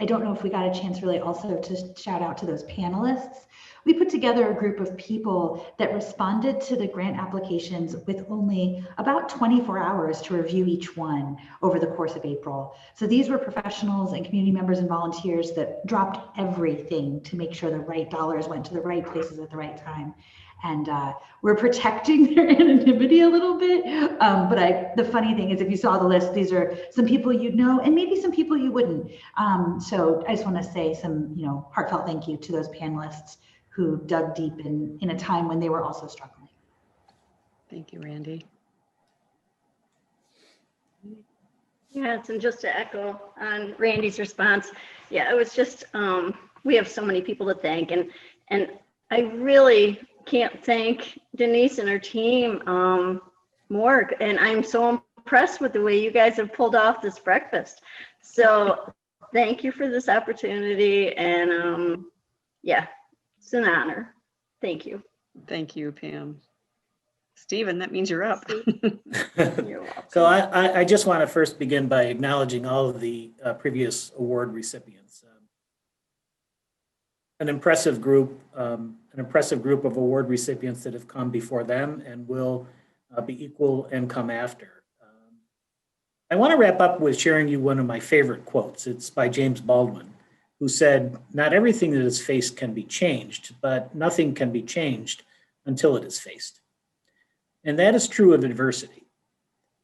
I don't know if we got a chance really also to shout out to those panelists. We put together a group of people that responded to the grant applications with only about 24 hours to review each one over the course of April. So these were professionals and community members and volunteers that dropped everything to make sure the right dollars went to the right places at the right time. And we're protecting their anonymity a little bit. But the funny thing is, if you saw the list, these are some people you'd know and maybe some people you wouldn't. So I just want to say some, heartfelt thank you to those panelists who dug deep in a time when they were also struggling.
Thank you, Randy.
Yes, and just to echo on Randy's response, yeah, it was just, we have so many people to thank, and I really can't thank Denise and her team more, and I'm so impressed with the way you guys have pulled off this breakfast. So thank you for this opportunity, and yeah, it's an honor. Thank you.
Thank you, Pam. Stephen, that means you're up.
You're welcome.
So I just want to first begin by acknowledging all of the previous award recipients. An impressive group of award recipients that have come before them and will be equal and come after. I want to wrap up with sharing you one of my favorite quotes. It's by James Baldwin, who said, "Not everything that is faced can be changed, but nothing can be changed until it is faced." And that is true of adversity.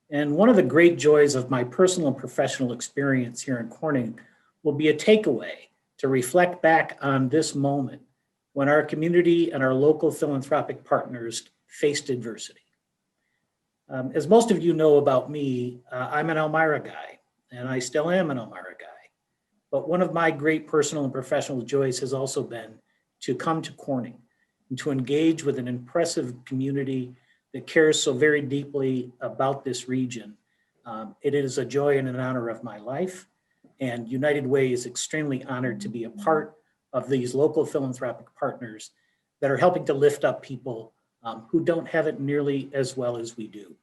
And one of the great joys of my personal and professional experience here in Corning will be a takeaway to reflect back on this moment when our community and our local philanthropic partners faced adversity. As most of you know about me, I'm an Elmira guy, and I still am an Elmira guy. But one of my great personal and professional joys has also been to come to Corning and to engage with an impressive community that cares so very deeply about this region. It is a joy and an honor of my life, and United Way is extremely honored to be a part of these local philanthropic partners that are helping to lift up people who don't have it nearly as well as we do.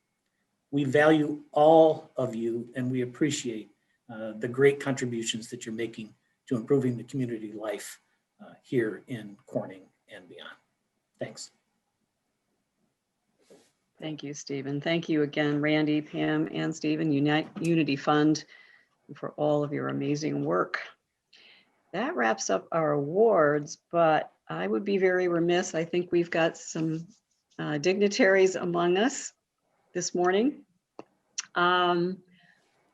We value all of you, and we appreciate the great contributions that you're making to improving the community life here in Corning and beyond. Thanks.
Thank you, Stephen. Thank you again, Randy, Pam, and Stephen, Unity Fund, for all of your amazing work. That wraps up our awards, but I would be very remiss. I think we've got some dignitaries among us this morning.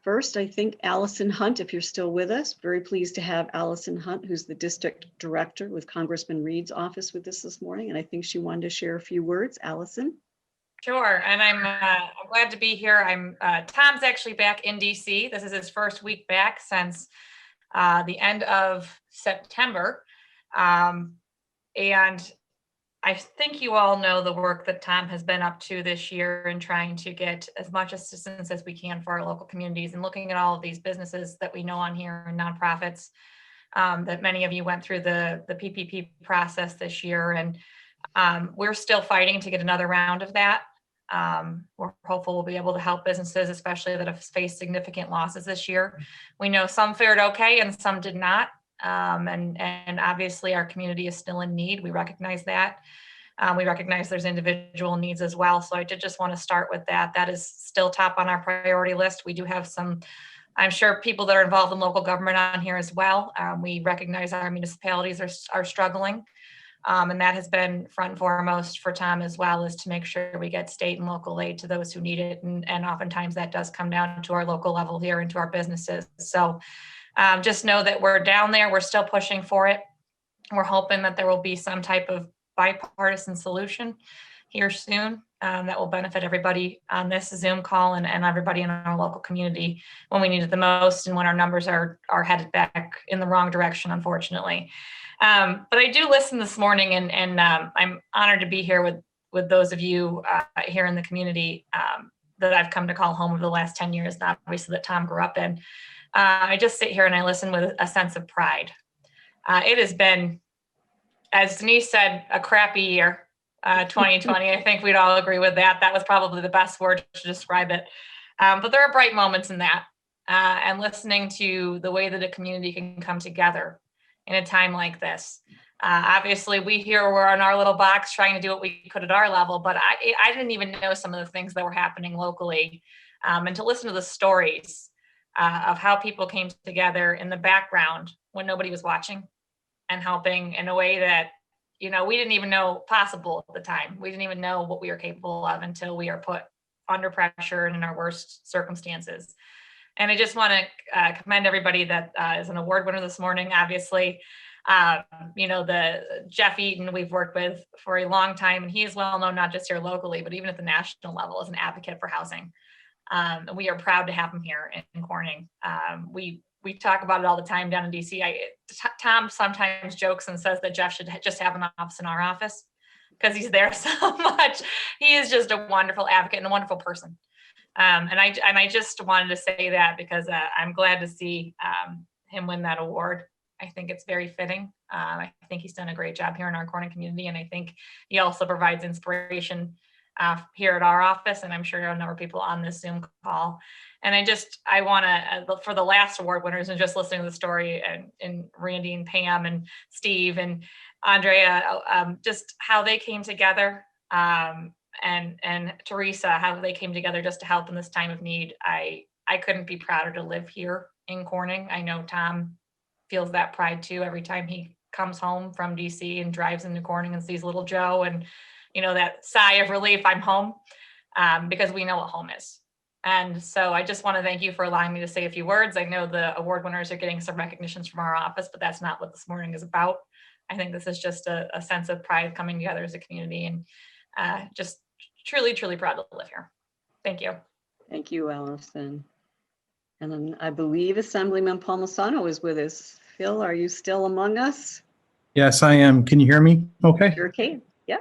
First, I think Allison Hunt, if you're still with us, very pleased to have Allison Hunt, who's the district director with Congressman Reed's office with us this morning. And I think she wanted to share a few words. Allison.
Sure, and I'm glad to be here. Tom's actually back in DC. This is his first week back since the end of September. And I think you all know the work that Tom has been up to this year in trying to get as much assistance as we can for our local communities and looking at all of these businesses that we know on here and nonprofits that many of you went through the PPP process this year. And we're still fighting to get another round of that. We're hopeful we'll be able to help businesses, especially that have faced significant losses this year. We know some fared okay and some did not. And obviously our community is still in need. We recognize that. We recognize there's individual needs as well. So I did just want to start with that. That is still top on our priority list. We do have some, I'm sure, people that are involved in local government on here as well. We recognize our municipalities are struggling. And that has been front and foremost for Tom as well, is to make sure we get state and local aid to those who need it. And oftentimes that does come down to our local level here and to our businesses. So just know that we're down there. We're still pushing for it. We're hoping that there will be some type of bipartisan solution here soon that will benefit everybody on this Zoom call and everybody in our local community when we need it the most and when our numbers are headed back in the wrong direction, unfortunately. But I do listen this morning, and I'm honored to be here with those of you here in the community that I've come to call home over the last 10 years, obviously that Tom grew up in. I just sit here and I listen with a sense of pride. It has been, as Denise said, a crappy year, 2020. I think we'd all agree with that. That was probably the best word to describe it. But there are bright moments in that. and listening to the way that a community can come together in a time like this. Obviously, we here were in our little box trying to do what we could at our level, but I didn't even know some of the things that were happening locally. And to listen to the stories of how people came together in the background when nobody was watching and helping in a way that, you know, we didn't even know possible at the time. We didn't even know what we were capable of until we are put under pressure and in our worst circumstances. And I just want to commend everybody that is an award winner this morning. Obviously, you know, the Jeff Eaton we've worked with for a long time, and he is well known not just here locally, but even at the national level as an advocate for housing. We are proud to have him here in Corning. We talk about it all the time down in DC. Tom sometimes jokes and says that Jeff should just have an office in our office because he's there so much. He is just a wonderful advocate and a wonderful person. And I just wanted to say that because I'm glad to see him win that award. I think it's very fitting. I think he's done a great job here in our Corning community, and I think he also provides inspiration here at our office, and I'm sure there are a number of people on this Zoom call. And I want to, for the last award winners, and just listening to the story, and Randy and Pam and Steve and Andrea, just how they came together, and Teresa, how they came together just to help in this time of need. I couldn't be prouder to live here in Corning. I know Tom feels that pride too every time he comes home from DC and drives into Corning and sees little Joe, and you know, that sigh of relief, I'm home, because we know what home is. And so I just want to thank you for allowing me to say a few words. I know the award winners are getting some recognitions from our office, but that's not what this morning is about. I think this is just a sense of pride coming together as a community, and just truly, truly proud to live here. Thank you.
Thank you, Allison. And then I believe Assemblyman Palmisano is with us. Phil, are you still among us?
Yes, I am. Can you hear me? Okay.
Sure can. Yeah.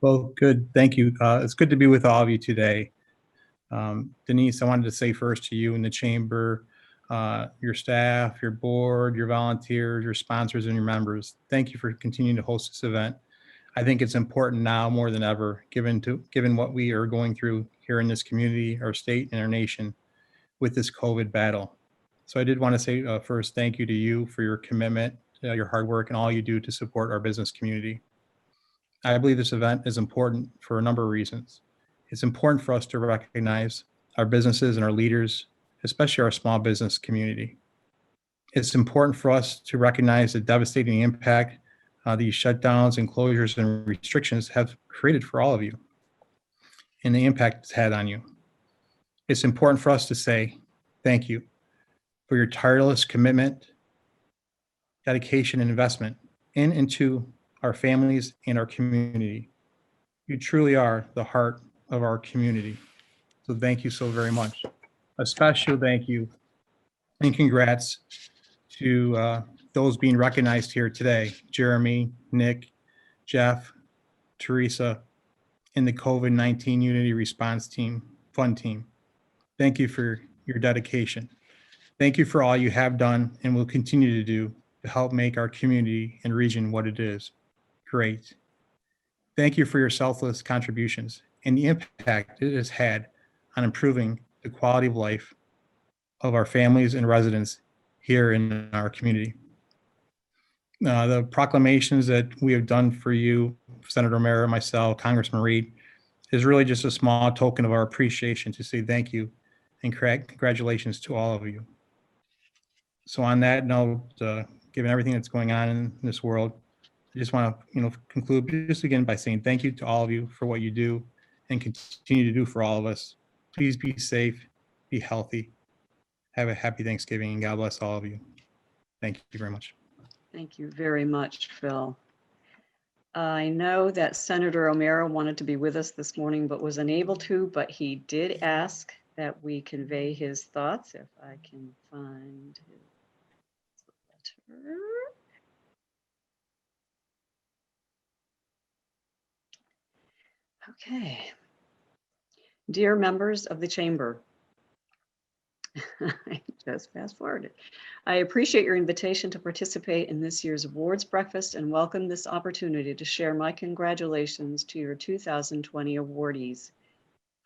Well, good. Thank you. It's good to be with all of you today. Denise, I wanted to say first to you in the chamber, your staff, your board, your volunteers, your sponsors, and your members, thank you for continuing to host this event. I think it's important now more than ever, given what we are going through here in this community, our state, and our nation with this COVID battle. So I did want to say first, thank you to you for your commitment, your hard work, and all you do to support our business community. I believe this event is important for a number of reasons. It's important for us to recognize our businesses and our leaders, especially our small business community. It's important for us to recognize the devastating impact these shutdowns and closures and restrictions have created for all of you and the impact it's had on you. It's important for us to say thank you for your tireless commitment, dedication, and investment into our families and our community. You truly are the heart of our community. So thank you so very much. A special thank you and congrats to those being recognized here today: Jeremy, Nick, Jeff, Teresa, and the COVID-19 Unity Response Team, Fund Team. Thank you for your dedication. Thank you for all you have done and will continue to do to help make our community and region what it is. Great. Thank you for your selfless contributions and the impact it has had on improving the quality of life of our families and residents here in our community. The proclamations that we have done for you, Senator O'Mara, myself, Congressman Reed, is really just a small token of our appreciation to say thank you and congratulations to all of you. So on that note, given everything that's going on in this world, I just want to conclude just again by saying thank you to all of you for what you do and continue to do for all of us. Please be safe, be healthy, have a happy Thanksgiving, and God bless all of you. Thank you very much.
Thank you very much, Phil. I know that Senator O'Mara wanted to be with us this morning, but was unable to, but he did ask that we convey his thoughts, if I can find his letter. Okay. Dear members of the chamber, I just fast forwarded. I appreciate your invitation to participate in this year's awards breakfast and welcome this opportunity to share my congratulations to your 2020 awardees.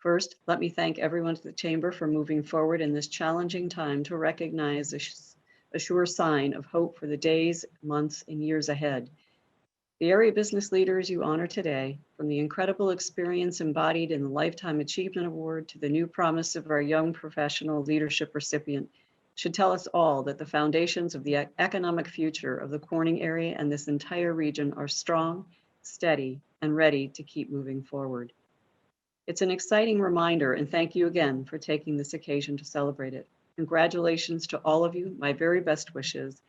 First, let me thank everyone at the Chamber for moving forward in this challenging time to recognize a sure sign of hope for the days, months, and years ahead. The area business leaders you honor today, from the incredible experience embodied in the Lifetime Achievement Award to the new promise of our young professional leadership recipient, should tell us all that the foundations of the economic future of the Corning area and this entire region are strong, steady, and ready to keep moving forward. It's an exciting reminder, and thank you again for taking this occasion to celebrate it. Congratulations to all of you, my very best wishes,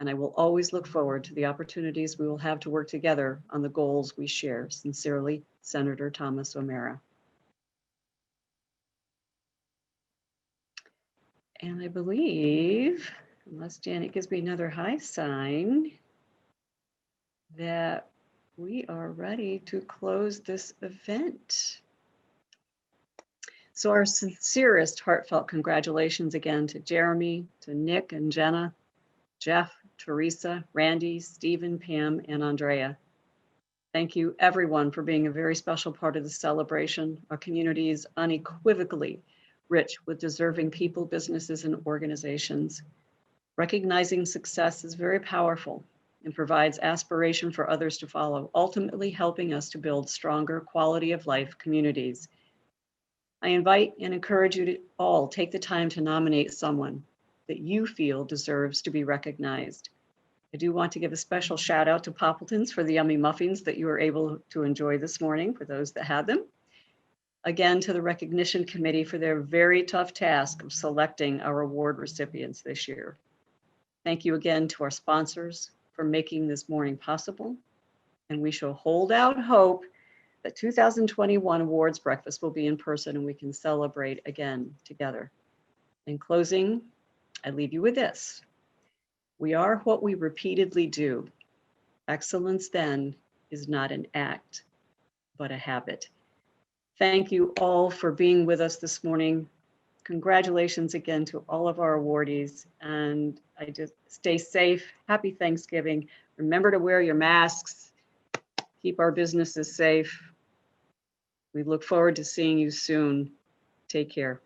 and I will always look forward to the opportunities we will have to work together on the goals we share. Sincerely, Senator Thomas O'Mara. And I believe, unless Janet gives me another high sign, that we are ready to close this event. So our sincerest heartfelt congratulations again to Jeremy, to Nick and Jenna, Jeff, Teresa, Randy, Stephen, Pam, and Andrea. Thank you everyone for being a very special part of the celebration. Our community is unequivocally rich with deserving people, businesses, and organizations. Recognizing success is very powerful and provides aspiration for others to follow, ultimately helping us to build stronger quality of life communities. I invite and encourage you to all take the time to nominate someone that you feel deserves to be recognized. I do want to give a special shout out to Poppleton's for the yummy muffins that you were able to enjoy this morning for those that had them. Again, to the recognition committee for their very tough task of selecting our award recipients this year. Thank you again to our sponsors for making this morning possible. And we shall hold out hope that 2021 awards breakfast will be in person and we can celebrate again together. In closing, I leave you with this. We are what we repeatedly do. Excellence then is not an act, but a habit. Thank you all for being with us this morning. Congratulations again to all of our awardees, and I just stay safe. Happy Thanksgiving. Remember to wear your masks. Keep our businesses safe. We look forward to seeing you soon. Take care.